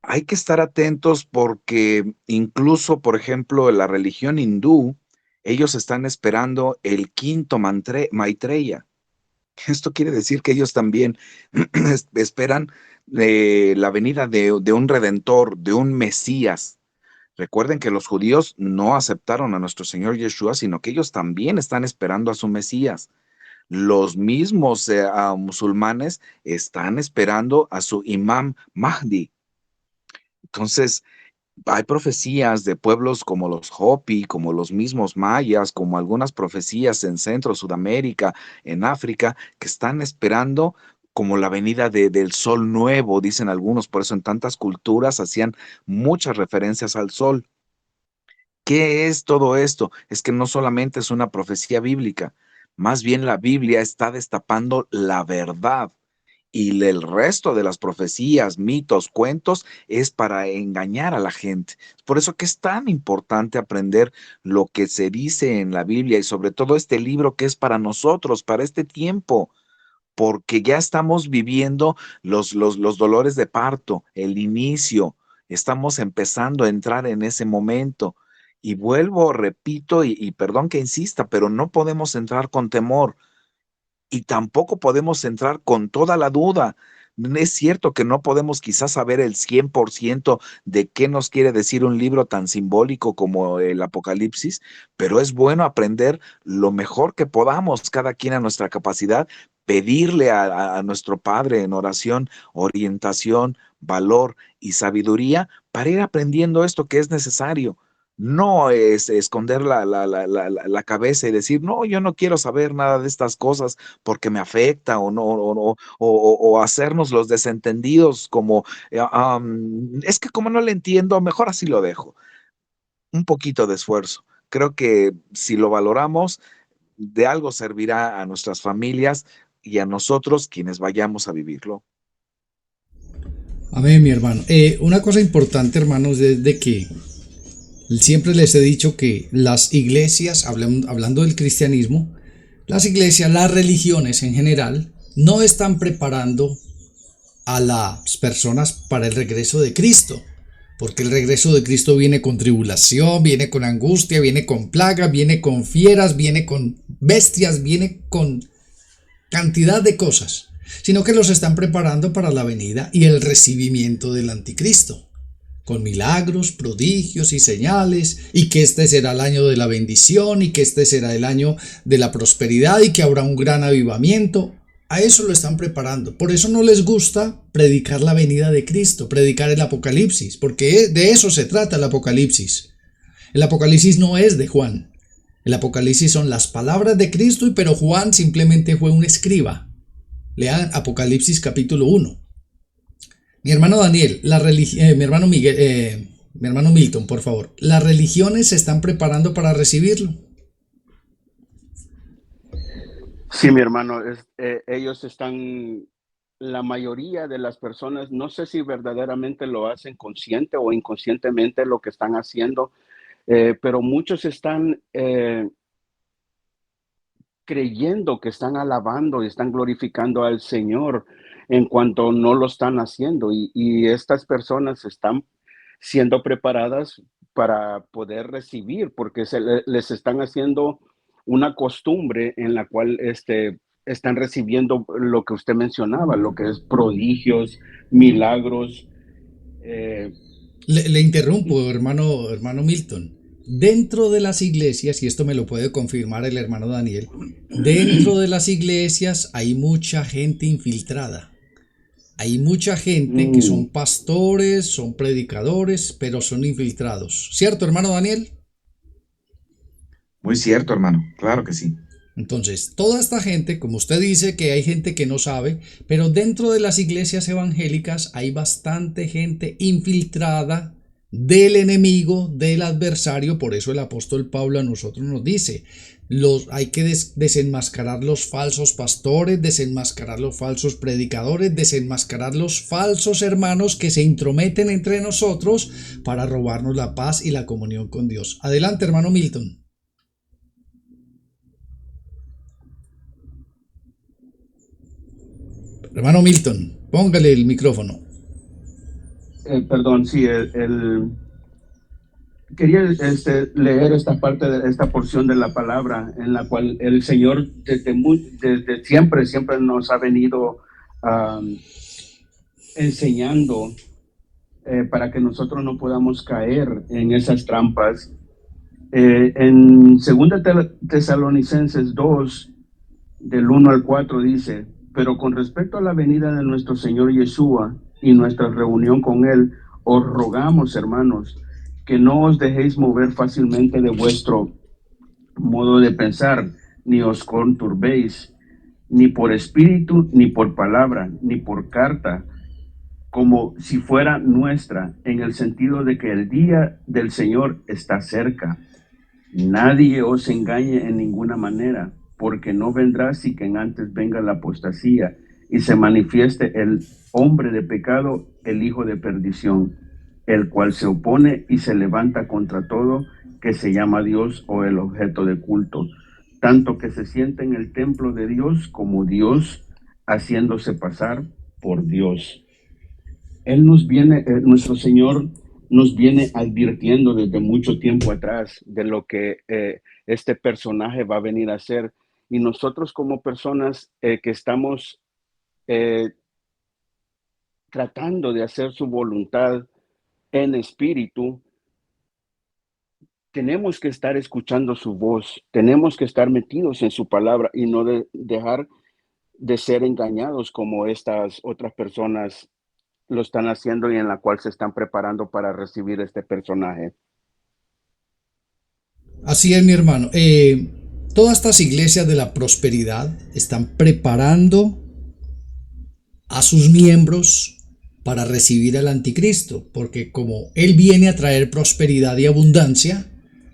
Hay que estar atentos porque incluso, por ejemplo, la religión hindú, ellos están esperando el quinto Maitreya. Esto quiere decir que ellos también esperan la venida de un redentor, de un Mesías. Recuerden que los judíos no aceptaron a nuestro Señor Yeshua, sino que ellos también están esperando a su Mesías. Los mismos musulmanes están esperando a su Imam Mahdi. Entonces, hay profecías de pueblos como los Hopi, como los mismos mayas, como algunas profecías en Centro, Sudamérica, en África, que están esperando como la venida del sol nuevo, dicen algunos. Por eso en tantas culturas hacían muchas referencias al sol. ¿Qué es todo esto? Es que no solamente es una profecía bíblica, más bien la Biblia está destapando la verdad. Y el resto de las profecías, mitos, cuentos es para engañar a la gente. Por eso que es tan importante aprender lo que se dice en la Biblia y sobre todo este libro que es para nosotros, para este tiempo, porque ya estamos viviendo los dolores de parto, el inicio, estamos empezando a entrar en ese momento. Y vuelvo, repito, y perdón que insista, pero no podemos entrar con temor y tampoco podemos entrar con toda la duda. Es cierto que no podemos quizás saber el 100% de qué nos quiere decir un libro tan simbólico como el Apocalipsis, pero es bueno aprender lo mejor que podamos, cada quien a nuestra capacidad, pedirle a nuestro Padre en oración, orientación, valor y sabiduría para ir aprendiendo esto que es necesario. No es esconder la cabeza y decir, no, yo no quiero saber nada de estas cosas porque me afecta o no, o hacernos los desentendidos como, es que como no le entiendo, mejor así lo dejo. Un poquito de esfuerzo. Creo que si lo valoramos, de algo servirá a nuestras familias y a nosotros quienes vayamos a vivirlo. Amén, mi hermano. Una cosa importante, hermanos, es de que siempre les he dicho que las iglesias, hablando del cristianismo, las iglesias, las religiones en general, no están preparando a las personas para el regreso de Cristo. Porque el regreso de Cristo viene con tribulación, viene con angustia, viene con plagas, viene con fieras, viene con bestias, viene con cantidad de cosas. Sino que los están preparando para la venida y el recibimiento del anticristo. Con milagros, prodigios y señales, y que este será el año de la bendición, y que este será el año de la prosperidad, y que habrá un gran avivamiento. A eso lo están preparando. Por eso no les gusta predicar la venida de Cristo, predicar el Apocalipsis, porque de eso se trata el Apocalipsis. El Apocalipsis no es de Juan. El Apocalipsis son las palabras de Cristo, pero Juan simplemente fue un escriba. Lean Apocalipsis capítulo 1. Mi hermano Daniel, mi hermano Miguel, mi hermano Milton, por favor. ¿Las religiones se están preparando para recibirlo? Sí, mi hermano, ellos están, la mayoría de las personas, no sé si verdaderamente lo hacen consciente o inconscientemente lo que están haciendo, pero muchos están creyendo que están alabando y están glorificando al Señor en cuanto no lo están haciendo. Y estas personas están siendo preparadas para poder recibir, porque les están haciendo una costumbre en la cual están recibiendo lo que usted mencionaba, lo que es prodigios, milagros. Le interrumpo, hermano Milton. Dentro de las iglesias, y esto me lo puede confirmar el hermano Daniel, dentro de las iglesias hay mucha gente infiltrada. Hay mucha gente que son pastores, son predicadores, pero son infiltrados. ¿Cierto, hermano Daniel? Muy cierto, hermano, claro que sí. Entonces, toda esta gente, como usted dice que hay gente que no sabe, pero dentro de las iglesias evangélicas hay bastante gente infiltrada del enemigo, del adversario. Por eso el apóstol Pablo a nosotros nos dice, hay que desenmascarar los falsos pastores, desenmascarar los falsos predicadores, desenmascarar los falsos hermanos que se intrometen entre nosotros para robarnos la paz y la comunión con Dios. Adelante, hermano Milton. Hermano Milton, póngale el micrófono. Perdón, sí, quería leer esta parte de esta porción de la palabra en la cual el Señor desde siempre nos ha venido enseñando para que nosotros no podamos caer en esas trampas. En 2 Tesalonicenses 2, del 1 al 4 dice: pero con respecto a la venida de nuestro Señor Yeshua y nuestra reunión con Él, os rogamos, hermanos, que no os dejéis mover fácilmente de vuestro modo de pensar, ni os conturbéis, ni por espíritu, ni por palabra, ni por carta, como si fuera nuestra, en el sentido de que el día del Señor está cerca. Nadie os engañe en ninguna manera, porque no vendrá sin que antes venga la apostasía y se manifieste el hombre de pecado, el hijo de perdición, el cual se opone y se levanta contra todo que se llama Dios o el objeto de culto, tanto que se siente en el templo de Dios como Dios, haciéndose pasar por Dios. Nuestro Señor nos viene advirtiendo desde mucho tiempo atrás de lo que este personaje va a venir a hacer. Y nosotros como personas que estamos tratando de hacer su voluntad en espíritu, tenemos que estar escuchando su voz, tenemos que estar metidos en su palabra y no dejar de ser engañados como estas otras personas lo están haciendo y en la cual se están preparando para recibir este personaje. Así es, mi hermano. Todas estas iglesias de la prosperidad están preparando a sus miembros para recibir al anticristo, porque como él viene a traer prosperidad y abundancia,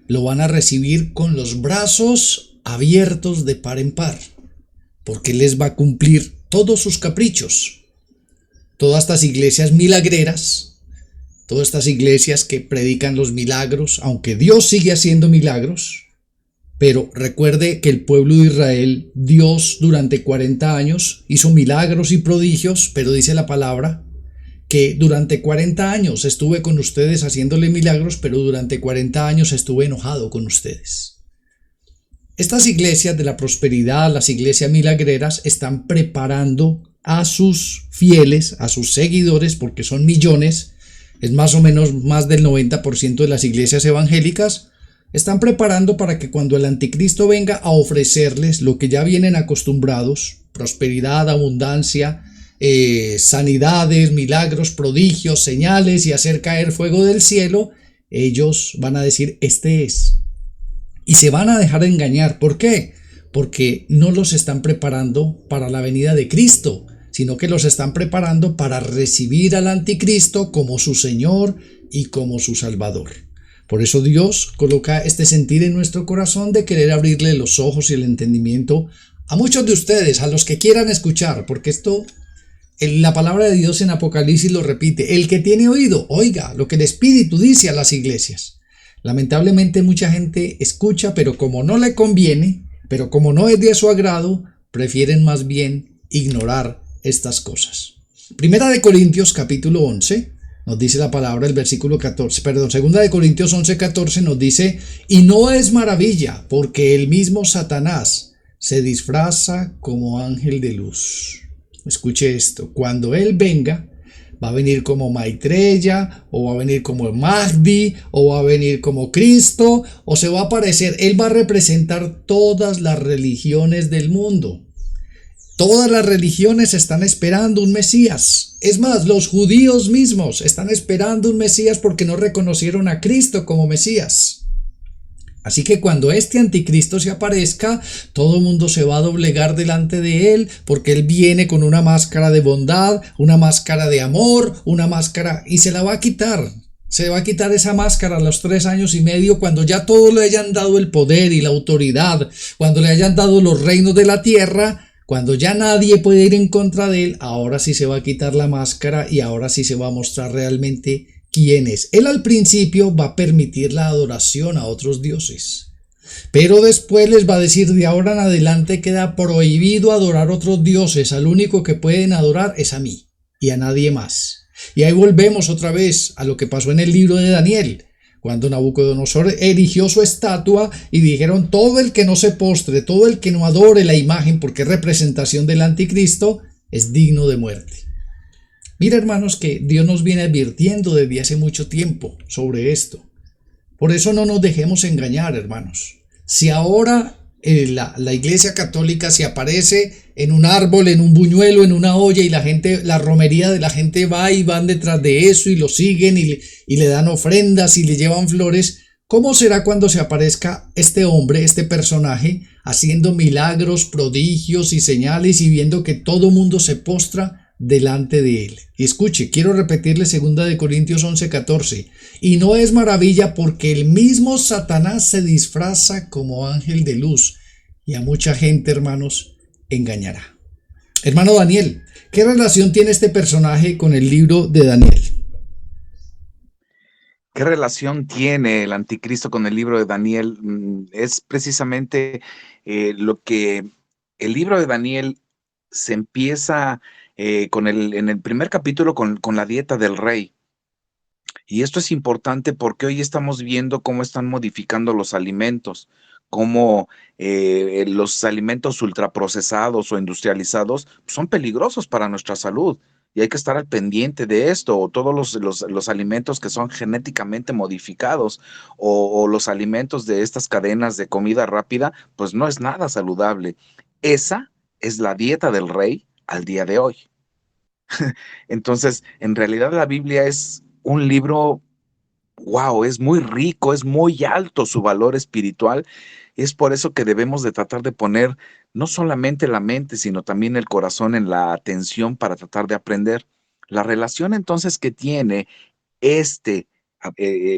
lo van a recibir con los brazos abiertos de par en par, porque él les va a cumplir todos sus caprichos. Todas estas iglesias milagreras, todas estas iglesias que predican los milagros, aunque Dios sigue haciendo milagros, pero recuerde que el pueblo de Israel, Dios durante 40 años hizo milagros y prodigios, pero dice la palabra que durante 40 años estuve con ustedes haciéndole milagros, pero durante 40 años estuve enojado con ustedes. Estas iglesias de la prosperidad, las iglesias milagreras, están preparando a sus fieles, a sus seguidores, porque son millones, es más o menos más del 90% de las iglesias evangélicas, están preparando para que cuando el anticristo venga a ofrecerles lo que ya vienen acostumbrados, prosperidad, abundancia, sanidades, milagros, prodigios, señales y hacer caer fuego del cielo, ellos van a decir, este es. Y se van a dejar engañar. ¿Por qué? Porque no los están preparando para la venida de Cristo, sino que los están preparando para recibir al anticristo como su Señor y como su Salvador. Por eso Dios coloca este sentir en nuestro corazón de querer abrirle los ojos y el entendimiento a muchos de ustedes, a los que quieran escuchar, porque la palabra de Dios en Apocalipsis lo repite: el que tiene oído, oiga lo que el Espíritu dice a las iglesias. Lamentablemente mucha gente escucha, pero como no le conviene, pero como no es de su agrado, prefieren más bien ignorar estas cosas. Primera de Corintios capítulo 11, Nos dice la palabra, el versículo 14, perdón, 2 Corintios 11:14 nos dice, y no es maravilla, porque el mismo Satanás se disfraza como ángel de luz. Escuche esto, cuando él venga, va a venir como Maitreya, o va a venir como Mahdi, o va a venir como Cristo, o se va a aparecer, él va a representar todas las religiones del mundo. Todas las religiones están esperando un Mesías. Es más, los judíos mismos están esperando un Mesías porque no reconocieron a Cristo como Mesías. Así que cuando este anticristo se aparezca, todo el mundo se va a doblegar delante de él, porque él viene con una máscara de bondad, una máscara de amor, una máscara, y se la va a quitar. Se va a quitar esa máscara a los 3 años y medio, cuando ya todos le hayan dado el poder y la autoridad, cuando le hayan dado los reinos de la tierra. Cuando ya nadie puede ir en contra de él, ahora sí se va a quitar la máscara y ahora sí se va a mostrar realmente quién es. Él al principio va a permitir la adoración a otros dioses, pero después les va a decir, de ahora en adelante queda prohibido adorar a otros dioses, al único que pueden adorar es a mí y a nadie más. Y ahí volvemos otra vez a lo que pasó en el libro de Daniel, cuando Nabucodonosor erigió su estatua y dijeron, todo el que no se postre, todo el que no adore la imagen, porque es representación del anticristo, es digno de muerte. Mira, hermanos, que Dios nos viene advirtiendo desde hace mucho tiempo sobre esto. Por eso no nos dejemos engañar, hermanos. Si ahora la Iglesia Católica se aparece en un árbol, en un buñuelo, en una olla, y la romería de la gente va y van detrás de eso y lo siguen y le dan ofrendas y le llevan flores, ¿cómo será cuando se aparezca este hombre, este personaje, haciendo milagros, prodigios y señales y viendo que todo mundo se postra delante de él? Y escuche, quiero repetirle 2 Corintios 11:14, y no es maravilla porque el mismo Satanás se disfraza como ángel de luz y a mucha gente, hermanos, engañará. Hermano Daniel, ¿qué relación tiene este personaje con el libro de Daniel? ¿Qué relación tiene el anticristo con el libro de Daniel? Es precisamente lo que el libro de Daniel se empieza en el primer capítulo con la dieta del rey. Y esto es importante porque hoy estamos viendo cómo están modificando los alimentos, cómo los alimentos ultraprocesados o industrializados son peligrosos para nuestra salud. Y hay que estar al pendiente de esto, o todos los alimentos que son genéticamente modificados, o los alimentos de estas cadenas de comida rápida, pues no es nada saludable. Esa es la dieta del rey al día de hoy. Entonces, en realidad la Biblia es un libro, wow, es muy rico, es muy alto su valor espiritual. Es por eso que debemos de tratar de poner no solamente la mente, sino también el corazón en la atención para tratar de aprender. La relación entonces que tiene este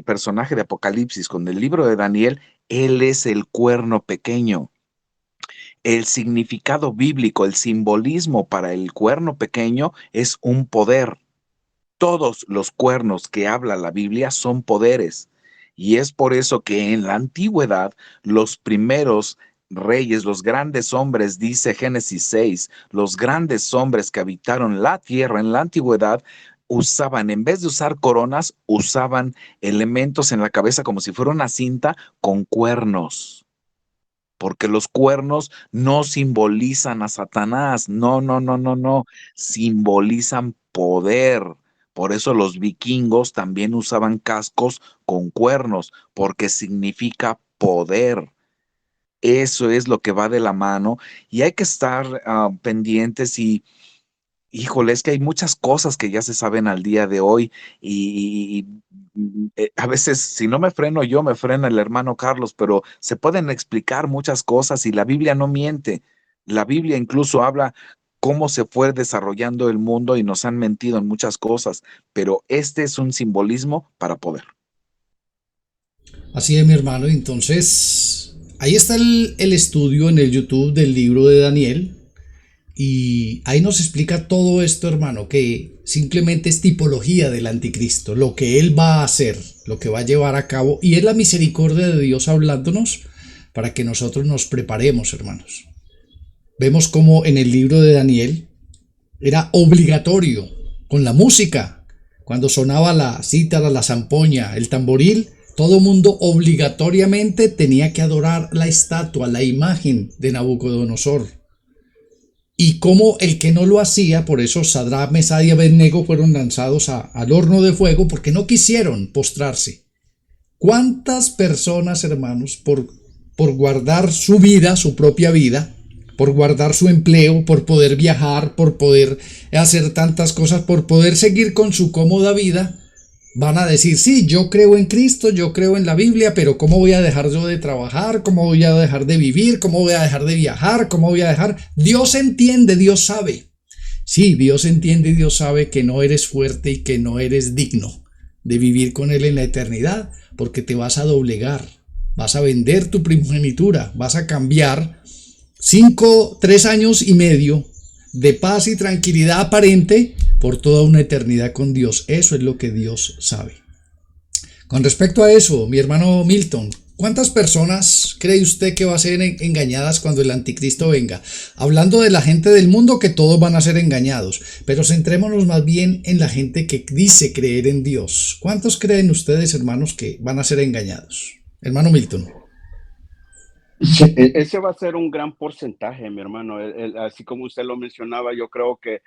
personaje de Apocalipsis con el libro de Daniel, él es el cuerno pequeño. El significado bíblico, el simbolismo para el cuerno pequeño es un poder. Todos los cuernos que habla la Biblia son poderes. Y es por eso que en la antigüedad los primeros reyes, los grandes hombres, dice Génesis 6, los grandes hombres que habitaron la tierra en la antigüedad usaban, en vez de usar coronas, usaban elementos en la cabeza como si fuera una cinta con cuernos. Porque los cuernos no simbolizan a Satanás, no, simbolizan poder. Por eso los vikingos también usaban cascos con cuernos, porque significa poder. Eso es lo que va de la mano y hay que estar pendientes y, híjole, es que hay muchas cosas que ya se saben al día de hoy y a veces si no me freno yo, me frena el hermano Carlos, pero se pueden explicar muchas cosas y la Biblia no miente. La Biblia incluso habla cómo se fue desarrollando el mundo y nos han mentido en muchas cosas, pero este es un simbolismo para poder. Así es, mi hermano. Entonces, ahí está el estudio en el YouTube del libro de Daniel. Y ahí nos explica todo esto, hermano, que simplemente es tipología del anticristo, lo que él va a hacer, lo que va a llevar a cabo. Y es la misericordia de Dios hablándonos para que nosotros nos preparemos, hermanos. Vemos como en el libro de Daniel era obligatorio con la música. cuando sonaba la cítara, la zampoña, el tamboril, todo mundo obligatoriamente tenía que adorar la estatua, la imagen de Nabucodonosor. Y como el que no lo hacía, por eso Sadrach, Mesach y Abednego fueron lanzados al horno de fuego, porque no quisieron postrarse. ¿Cuántas personas, hermanos, por guardar su vida, su propia vida, por guardar su empleo, por poder viajar, por poder hacer tantas cosas, por poder seguir con su cómoda vida, van a decir, sí, yo creo en Cristo, yo creo en la Biblia, pero ¿cómo voy a dejar yo de trabajar? ¿Cómo voy a dejar de vivir? ¿Cómo voy a dejar de viajar? ¿Cómo voy a dejar? Dios entiende, Dios sabe. Sí, Dios entiende y Dios sabe que no eres fuerte y que no eres digno de vivir con Él en la eternidad, porque te vas a doblegar, vas a vender tu primogenitura, vas a cambiar 3 años y medio de paz y tranquilidad aparente por toda una eternidad con Dios. Eso es lo que Dios sabe. Con respecto a eso, mi hermano Milton, ¿cuántas personas cree usted que va a ser engañadas cuando el anticristo venga? Hablando de la gente del mundo, que todos van a ser engañados, pero centrémonos más bien en la gente que dice creer en Dios. ¿Cuántos creen ustedes, hermanos, que van a ser engañados? Hermano Milton. Ese va a ser un gran porcentaje, mi hermano. Así como usted lo mencionaba, yo creo que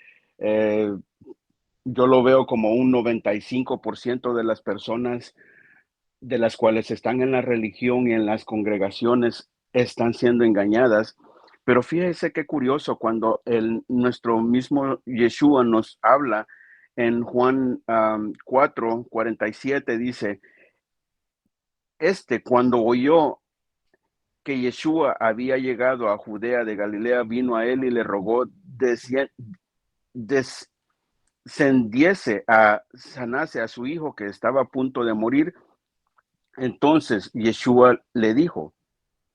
yo lo veo como un 95% de las personas de las cuales están en la religión y en las congregaciones están siendo engañadas. Pero fíjese qué curioso cuando nuestro mismo Yeshua nos habla en Juan 4:47, dice, cuando oyó que Yeshua había llegado a Judea de Galilea, vino a él y le rogó descendiese a sanase a su hijo que estaba a punto de morir. Entonces Yeshua le dijo,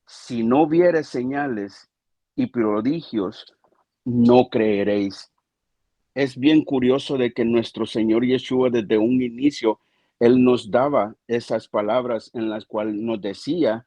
si no vieres señales y prodigios, no creeréis. Es bien curioso de que nuestro Señor Yeshua desde un inicio, Él nos daba esas palabras en las cuales nos decía,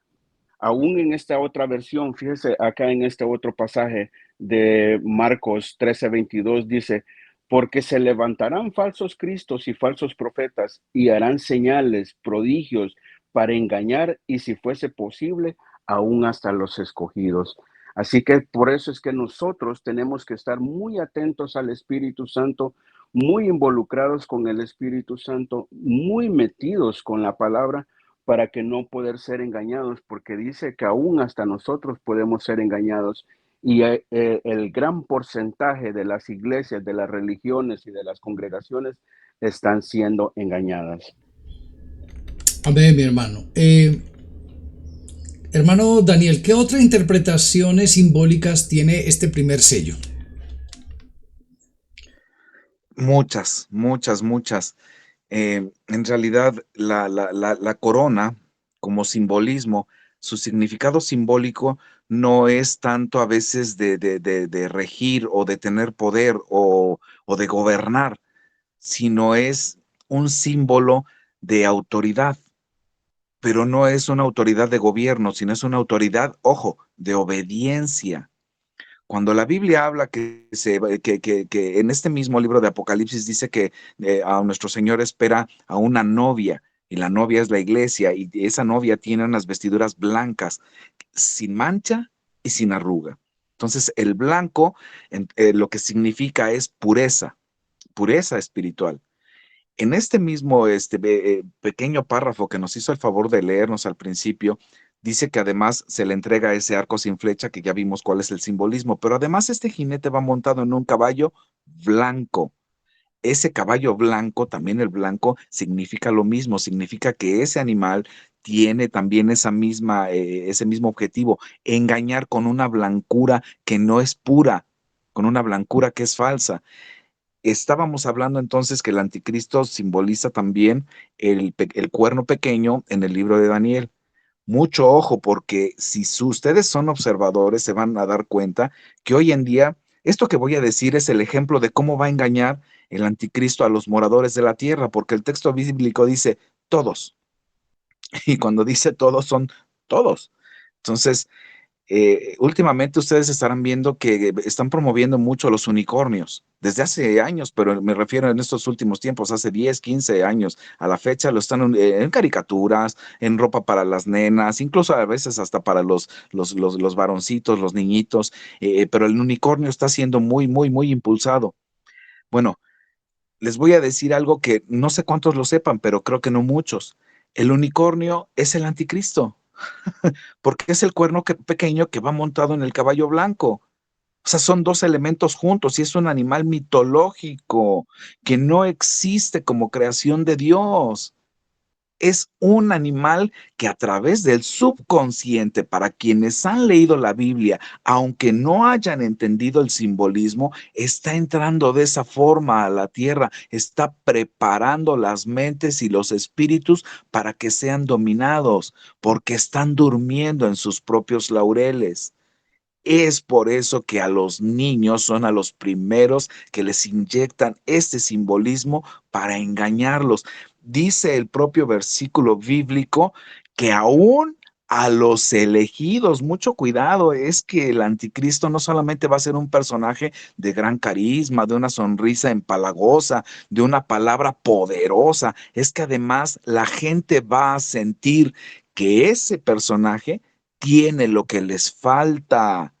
aún en esta otra versión, fíjese acá en este otro pasaje de Marcos 13:22 dice, porque se levantarán falsos cristos y falsos profetas y harán señales, prodigios para engañar y si fuese posible, aún hasta los escogidos. Así que por eso es que nosotros tenemos que estar muy atentos al Espíritu Santo, muy involucrados con el Espíritu Santo, muy metidos con la palabra, para que no poder ser engañados, porque dice que aún hasta nosotros podemos ser engañados y el gran porcentaje de las iglesias, de las religiones y de las congregaciones están siendo engañadas. Amén, mi hermano. Hermano Daniel, ¿qué otras interpretaciones simbólicas tiene este primer sello? Muchas, muchas, muchas. En realidad, la corona, como simbolismo, su significado simbólico no es tanto a veces de regir o de tener poder o de gobernar, sino es un símbolo de autoridad, pero no es una autoridad de gobierno, sino es una autoridad, ojo, de obediencia. Cuando la Biblia habla que en este mismo libro de Apocalipsis dice que a nuestro Señor espera a una novia, y la novia es la iglesia, y esa novia tiene unas vestiduras blancas, sin mancha y sin arruga. Entonces, el blanco lo que significa es pureza, pureza espiritual. En este mismo pequeño párrafo que nos hizo el favor de leernos al principio, dice que además se le entrega ese arco sin flecha, que ya vimos cuál es el simbolismo, pero además este jinete va montado en un caballo blanco. Ese caballo blanco, también el blanco, significa lo mismo, significa que ese animal tiene también ese mismo objetivo, engañar con una blancura que no es pura, con una blancura que es falsa. Estábamos hablando entonces que el anticristo simboliza también el cuerno pequeño en el libro de Daniel. Mucho ojo, porque si ustedes son observadores, se van a dar cuenta que hoy en día, esto que voy a decir es el ejemplo de cómo va a engañar el anticristo a los moradores de la tierra, porque el texto bíblico dice todos, y cuando dice todos son todos. Entonces, Últimamente ustedes estarán viendo que están promoviendo mucho los unicornios, desde hace años, pero me refiero en estos últimos tiempos, hace 10, 15 años, a la fecha lo están en caricaturas, en ropa para las nenas, incluso a veces hasta para los varoncitos, los niñitos, pero el unicornio está siendo muy, muy, muy impulsado. Bueno, les voy a decir algo que no sé cuántos lo sepan, pero creo que no muchos. El unicornio es el anticristo, porque es el pequeño que va montado en el caballo blanco. O sea, son dos elementos juntos y es un animal mitológico que no existe como creación de Dios. Es un animal que a través del subconsciente, para quienes han leído la Biblia, aunque no hayan entendido el simbolismo, está entrando de esa forma a la tierra, está preparando las mentes y los espíritus para que sean dominados, porque están durmiendo en sus propios laureles. Es por eso que a los niños son a los primeros que les inyectan este simbolismo para engañarlos. Dice el propio versículo bíblico que aún a los elegidos, mucho cuidado, es que el anticristo no solamente va a ser un personaje de gran carisma, de una sonrisa empalagosa, de una palabra poderosa, es que además la gente va a sentir que ese personaje tiene lo que les falta.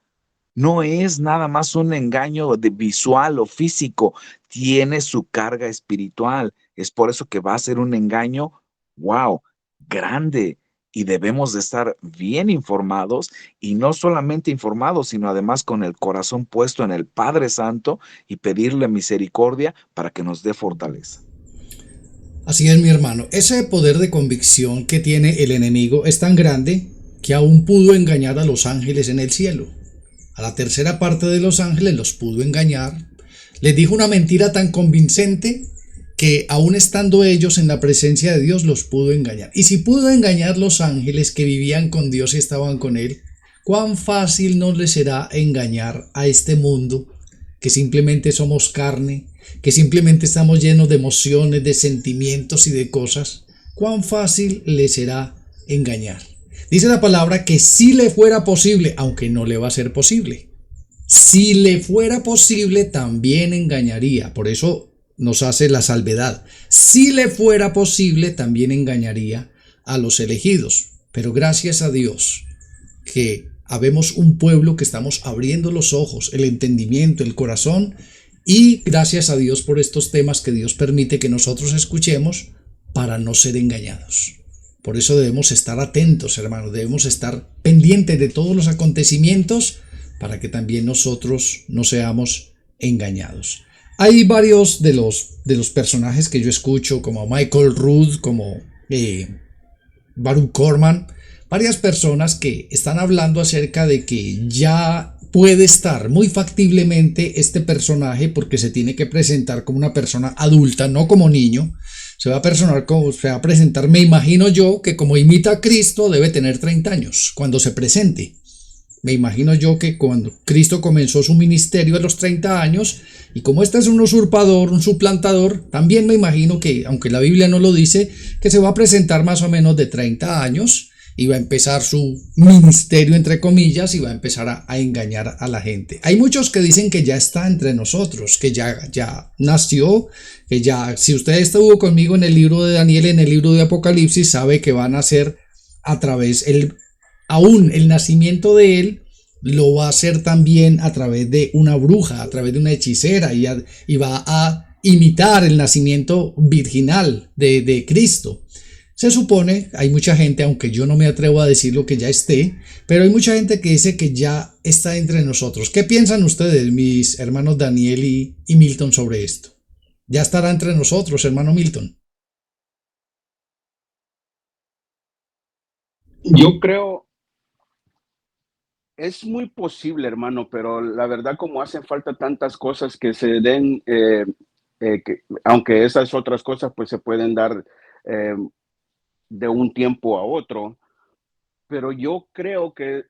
No es nada más un engaño visual o físico, tiene su carga espiritual. Es por eso que va a ser un engaño, wow, grande. Y debemos de estar bien informados y no solamente informados, sino además con el corazón puesto en el Padre Santo y pedirle misericordia para que nos dé fortaleza. Así es, mi hermano. Ese poder de convicción que tiene el enemigo es tan grande que aún pudo engañar a los ángeles en el cielo. A la tercera parte de los ángeles los pudo engañar. Les dijo una mentira tan convincente que aún estando ellos en la presencia de Dios los pudo engañar. Y si pudo engañar los ángeles que vivían con Dios y estaban con Él, cuán fácil nos les será engañar a este mundo, que simplemente somos carne, que simplemente estamos llenos de emociones, de sentimientos y de cosas. Cuán fácil les será engañar. Dice la palabra que si le fuera posible, aunque no le va a ser posible, si le fuera posible también engañaría. Por eso nos hace la salvedad. Si le fuera posible también engañaría a los elegidos. Pero gracias a Dios que habemos un pueblo que estamos abriendo los ojos, el entendimiento, el corazón, y gracias a Dios por estos temas que Dios permite que nosotros escuchemos para no ser engañados. Por eso debemos estar atentos, hermanos, debemos estar pendientes de todos los acontecimientos para que también nosotros no seamos engañados. Hay varios de los personajes que yo escucho, como Michael Rood, como Baruch Corman, varias personas que están hablando acerca de que ya puede estar muy factiblemente este personaje, porque se tiene que presentar como una persona adulta, no como niño. Se va a presentar, me imagino yo, que como imita a Cristo debe tener 30 años cuando se presente. Me imagino yo que cuando Cristo comenzó su ministerio a los 30 años, y como este es un usurpador, un suplantador, también me imagino que, aunque la Biblia no lo dice, que se va a presentar más o menos de 30 años y va a empezar su ministerio, entre comillas, y va a empezar a engañar a la gente. Hay muchos que dicen que ya está entre nosotros, que ya nació, que ya, si usted estuvo conmigo en el libro de Daniel, en el libro de Apocalipsis, sabe que van a ser a través, aún el nacimiento de él, lo va a hacer también a través de una bruja, a través de una hechicera, y va a imitar el nacimiento virginal de Cristo. Se supone, hay mucha gente, aunque yo no me atrevo a decir lo que ya esté, pero hay mucha gente que dice que ya está entre nosotros. ¿Qué piensan ustedes, mis hermanos Daniel y Milton, sobre esto? ¿Ya estará entre nosotros, hermano Milton? Yo creo, es muy posible, hermano, pero la verdad como hacen falta tantas cosas que se den, aunque esas otras cosas pues se pueden dar eh, de un tiempo a otro, pero yo creo que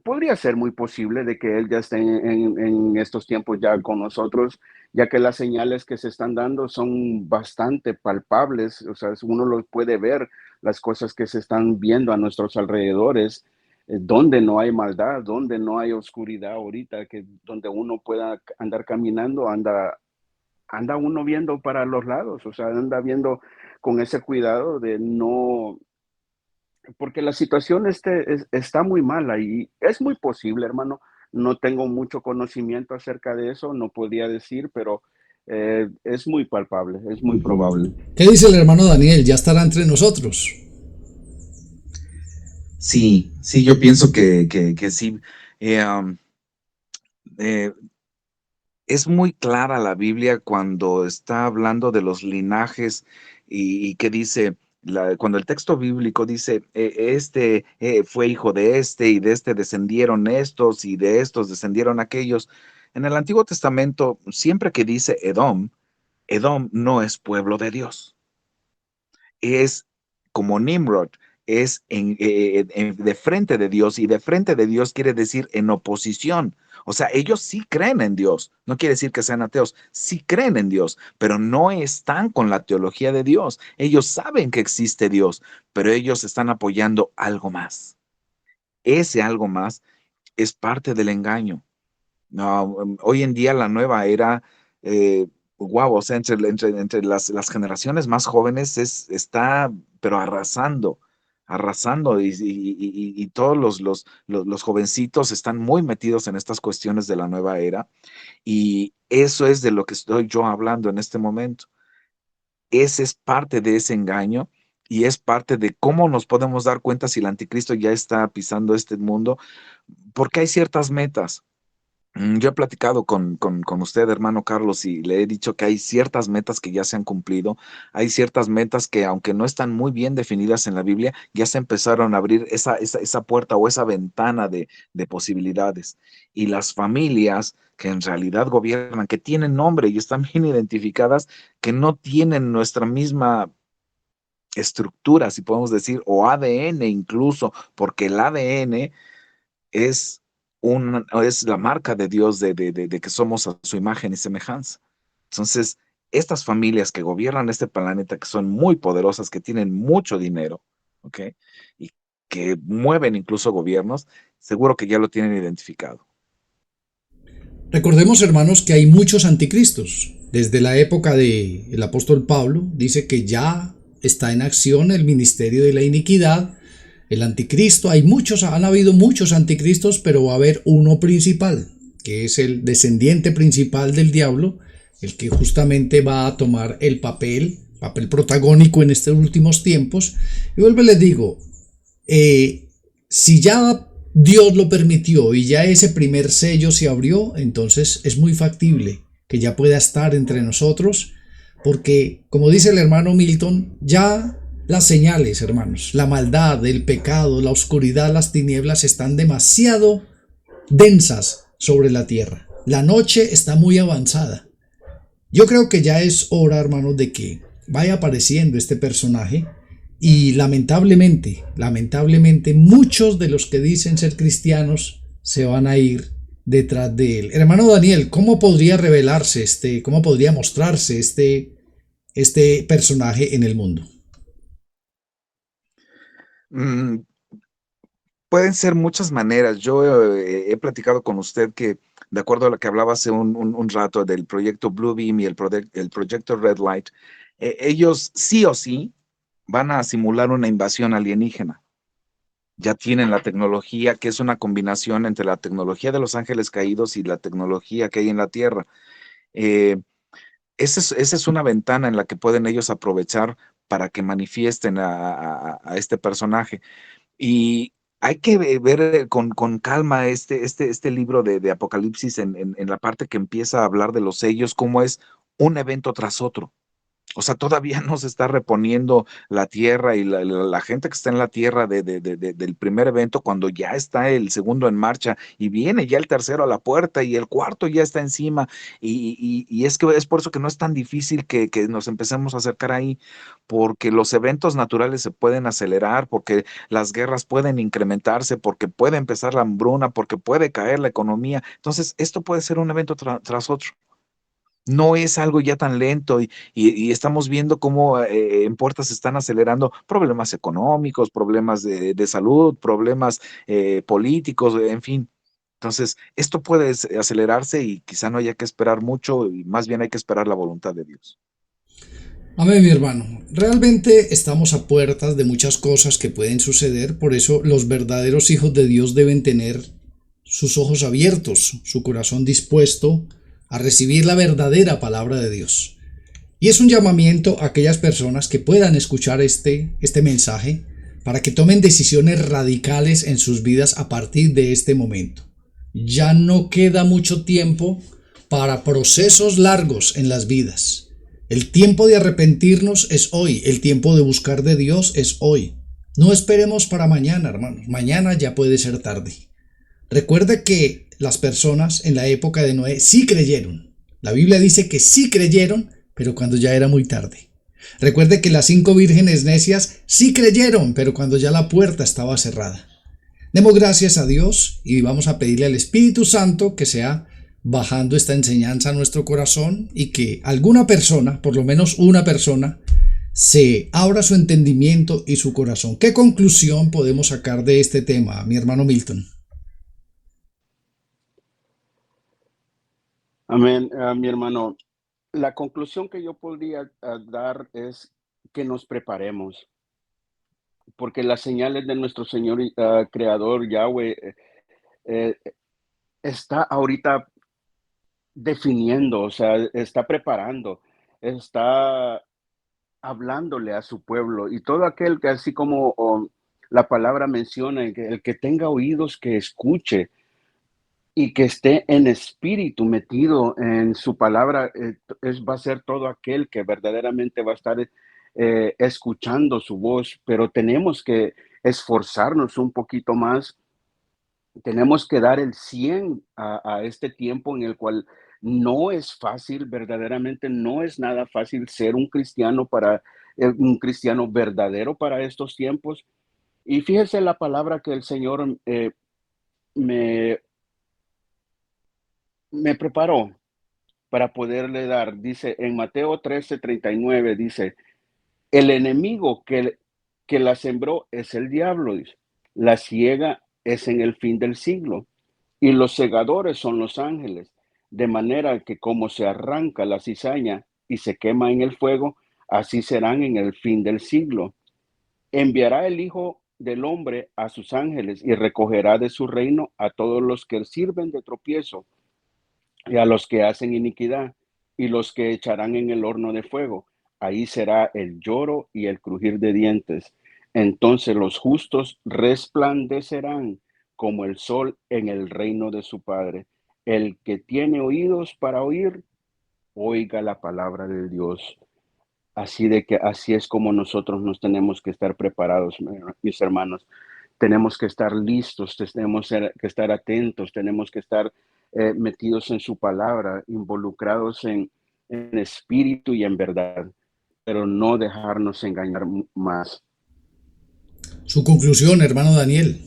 podría ser muy posible de que él ya esté en estos tiempos ya con nosotros, ya que las señales que se están dando son bastante palpables, o sea, uno los puede ver, las cosas que se están viendo a nuestros alrededores. donde no hay maldad, donde no hay oscuridad ahorita, que donde uno pueda andar caminando, anda uno viendo para los lados, o sea, anda viendo con ese cuidado de no, porque la situación está muy mala y es muy posible, hermano. No tengo mucho conocimiento acerca de eso, no podía decir, pero es muy palpable, es muy probable. ¿Qué dice el hermano Daniel? Ya estará entre nosotros. Sí, sí, yo pienso que sí. Eh, um, eh, es muy clara la Biblia cuando está hablando de los linajes y que dice, cuando el texto bíblico dice, este fue hijo de este y de este descendieron estos y de estos descendieron aquellos. En el Antiguo Testamento, siempre que dice Edom, Edom no es pueblo de Dios, es como Nimrod, es de frente de Dios, y de frente de Dios quiere decir en oposición. O sea, ellos sí creen en Dios, no quiere decir que sean ateos, sí creen en Dios, pero no están con la teología de Dios. Ellos saben que existe Dios, pero ellos están apoyando algo más. Ese algo más es parte del engaño. No, hoy en día la nueva era, wow, o sea, entre las generaciones más jóvenes está, pero arrasando, arrasando, y todos los jovencitos están muy metidos en estas cuestiones de la nueva era, y eso es de lo que estoy yo hablando en este momento. Ese es parte de ese engaño. Y es parte de cómo nos podemos dar cuenta si el anticristo ya está pisando este mundo, porque hay ciertas metas. Yo he platicado con usted, hermano Carlos, y le he dicho que hay ciertas metas que ya se han cumplido, hay ciertas metas que, aunque no están muy bien definidas en la Biblia, ya se empezaron a abrir esa puerta o esa ventana de posibilidades. Y las familias que en realidad gobiernan, que tienen nombre y están bien identificadas, que no tienen nuestra misma estructura, si podemos decir, o ADN incluso, porque el ADN es, es la marca de Dios de que somos a su imagen y semejanza. Entonces, estas familias que gobiernan este planeta, que son muy poderosas, que tienen mucho dinero, ¿ok? Y que mueven incluso gobiernos, seguro que ya lo tienen identificado. Recordemos, hermanos, que hay muchos anticristos. Desde la época del apóstol Pablo, dice que ya está en acción el ministerio de la iniquidad, el anticristo. Han habido muchos anticristos, pero va a haber uno principal, que es el descendiente principal del diablo, el que justamente va a tomar el papel protagónico en estos últimos tiempos. Y vuelvo y les digo, si ya Dios lo permitió y ya ese primer sello se abrió, entonces es muy factible que ya pueda estar entre nosotros, porque como dice el hermano Milton, ya las señales, hermanos, la maldad, el pecado, la oscuridad, las tinieblas están demasiado densas sobre la tierra. La noche está muy avanzada. Yo creo que ya es hora, hermanos, de que vaya apareciendo este personaje. Y lamentablemente, muchos de los que dicen ser cristianos se van a ir detrás de él. Hermano Daniel, ¿cómo podría revelarse cómo podría mostrarse este personaje en el mundo? Mm, Pueden ser muchas maneras. Yo he platicado con usted que, de acuerdo a lo que hablaba hace un rato del proyecto Bluebeam y el proyecto Red Light, ellos sí o sí van a simular una invasión alienígena. Ya tienen la tecnología, que es una combinación entre la tecnología de los ángeles caídos y la tecnología que hay en la Tierra. Eh, esa es una ventana en la que pueden ellos aprovechar para que manifiesten a este personaje. Y hay que ver con calma este libro de Apocalipsis en la parte que empieza a hablar de los sellos, cómo es un evento tras otro. O sea, todavía no se está reponiendo la tierra y la gente que está en la tierra del primer evento, cuando ya está el segundo en marcha y viene ya el tercero a la puerta y el cuarto ya está encima. Y es que es por eso que no es tan difícil que nos empecemos a acercar ahí, porque los eventos naturales se pueden acelerar, porque las guerras pueden incrementarse, porque puede empezar la hambruna, porque puede caer la economía. Entonces, esto puede ser un evento tras otro. No es algo ya tan lento y estamos viendo cómo en puertas se están acelerando problemas económicos, problemas de salud, problemas políticos, en fin. Entonces, esto puede acelerarse y quizá no haya que esperar mucho y más bien hay que esperar la voluntad de Dios. Amén, mi hermano. Realmente estamos a puertas de muchas cosas que pueden suceder, por eso los verdaderos hijos de Dios deben tener sus ojos abiertos, su corazón dispuesto a recibir la verdadera palabra de Dios. Y es un llamamiento a aquellas personas que puedan escuchar este mensaje para que tomen decisiones radicales en sus vidas a partir de este momento. Ya no queda mucho tiempo para procesos largos en las vidas. El tiempo de arrepentirnos es hoy, el tiempo de buscar de Dios es hoy. No esperemos para mañana, hermanos. Mañana ya puede ser tarde. Recuerde que las personas en la época de Noé sí creyeron. La Biblia dice que sí creyeron, pero cuando ya era muy tarde. Recuerde que las 5 vírgenes necias sí creyeron, pero cuando ya la puerta estaba cerrada. Demos gracias a Dios y vamos a pedirle al Espíritu Santo que sea bajando esta enseñanza a nuestro corazón y que alguna persona, por lo menos una persona, se abra su entendimiento y su corazón. ¿Qué conclusión podemos sacar de este tema, mi hermano Milton? Amén, mi hermano. La conclusión que yo podría dar es que nos preparemos, porque las señales de nuestro Señor y Creador Yahweh eh, está ahorita definiendo, o sea, está preparando, está hablándole a su pueblo y todo aquel que así como la palabra menciona, que el que tenga oídos que escuche y que esté en espíritu metido en su palabra, va a ser todo aquel que verdaderamente va a estar escuchando su voz, pero tenemos que esforzarnos un poquito más, tenemos que dar el 100 a este tiempo en el cual no es fácil, verdaderamente no es nada fácil ser un cristiano verdadero para estos tiempos. Y fíjese la palabra que el Señor me, me preparó para poderle dar. Dice en Mateo 13:39, dice, el enemigo que la sembró es el diablo, dice. La ciega es en el fin del siglo y los segadores son los ángeles, de manera que como se arranca la cizaña y se quema en el fuego, así serán en el fin del siglo. Enviará el Hijo del Hombre a sus ángeles y recogerá de su reino a todos los que sirven de tropiezo y a los que hacen iniquidad, y los que echarán en el horno de fuego. Ahí será el lloro y el crujir de dientes. Entonces los justos resplandecerán como el sol en el reino de su Padre. El que tiene oídos para oír, oiga la palabra de Dios. Así es como nosotros nos tenemos que estar preparados, mis hermanos. Tenemos que estar listos, tenemos que estar atentos, tenemos que estar metidos en su palabra, involucrados en espíritu y en verdad, pero no dejarnos engañar más. Su conclusión, hermano Daniel.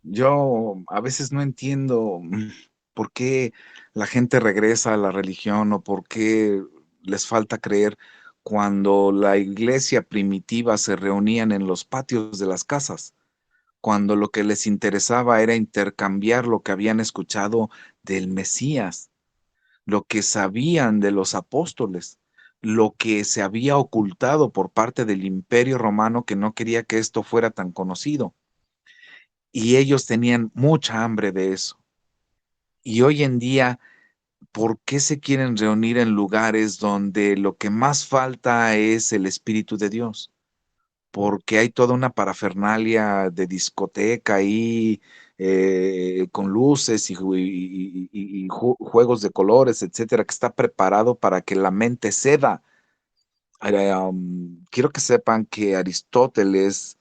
Yo a veces no entiendo por qué la gente regresa a la religión o por qué les falta creer cuando la iglesia primitiva se reunían en los patios de las casas, cuando lo que les interesaba era intercambiar lo que habían escuchado del Mesías, lo que sabían de los apóstoles, lo que se había ocultado por parte del Imperio Romano que no quería que esto fuera tan conocido. Y ellos tenían mucha hambre de eso. Y hoy en día, ¿por qué se quieren reunir en lugares donde lo que más falta es el Espíritu de Dios? Porque hay toda una parafernalia de discoteca ahí, con luces y juegos de colores, etcétera, que está preparado para que la mente ceda. Quiero que sepan que Aristóteles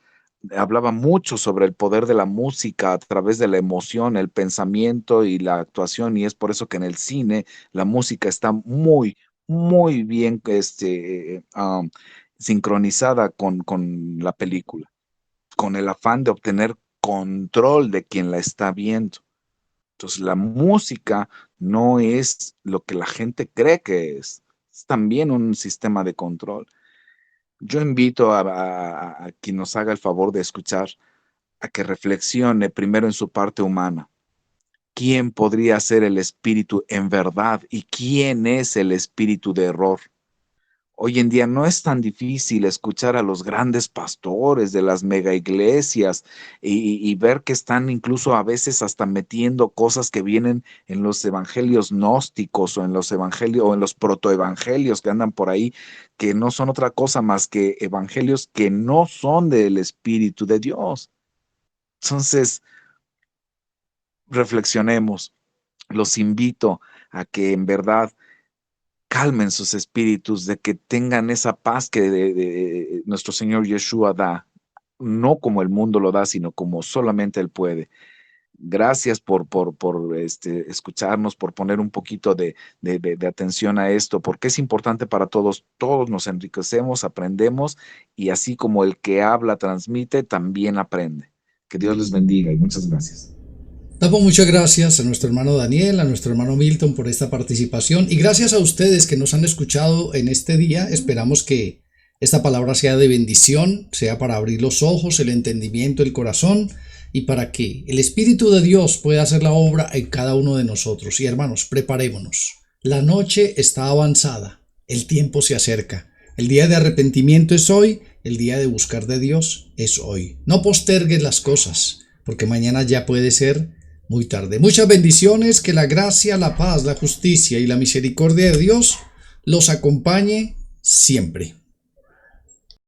hablaba mucho sobre el poder de la música a través de la emoción, el pensamiento y la actuación, y es por eso que en el cine la música está muy, muy bien sincronizada con la película, con el afán de obtener control de quien la está viendo. Entonces, la música no es lo que la gente cree que es también un sistema de control. Yo invito a quien nos haga el favor de escuchar a que reflexione primero en su parte humana. ¿Quién podría ser el espíritu en verdad y quién es el espíritu de error? Hoy en día no es tan difícil escuchar a los grandes pastores de las mega iglesias y ver que están incluso a veces hasta metiendo cosas que vienen en los evangelios gnósticos o en los evangelios o en los protoevangelios que andan por ahí, que no son otra cosa más que evangelios que no son del Espíritu de Dios. Entonces, reflexionemos. Los invito a que en verdad calmen sus espíritus, de que tengan esa paz que nuestro Señor Yeshua da, no como el mundo lo da, sino como solamente Él puede. Gracias por escucharnos, por poner un poquito de atención a esto, porque es importante para todos. Todos nos enriquecemos, aprendemos, y así como el que habla, transmite, también aprende. Que Dios les bendiga y muchas gracias. Damos muchas gracias a nuestro hermano Daniel, a nuestro hermano Milton por esta participación y gracias a ustedes que nos han escuchado en este día. Esperamos que esta palabra sea de bendición, sea para abrir los ojos, el entendimiento, el corazón y para que el Espíritu de Dios pueda hacer la obra en cada uno de nosotros. Y hermanos, preparémonos. La noche está avanzada, el tiempo se acerca. El día de arrepentimiento es hoy, el día de buscar de Dios es hoy. No postergues las cosas, porque mañana ya puede ser muy tarde. Muchas bendiciones, que la gracia, la paz, la justicia y la misericordia de Dios los acompañe siempre.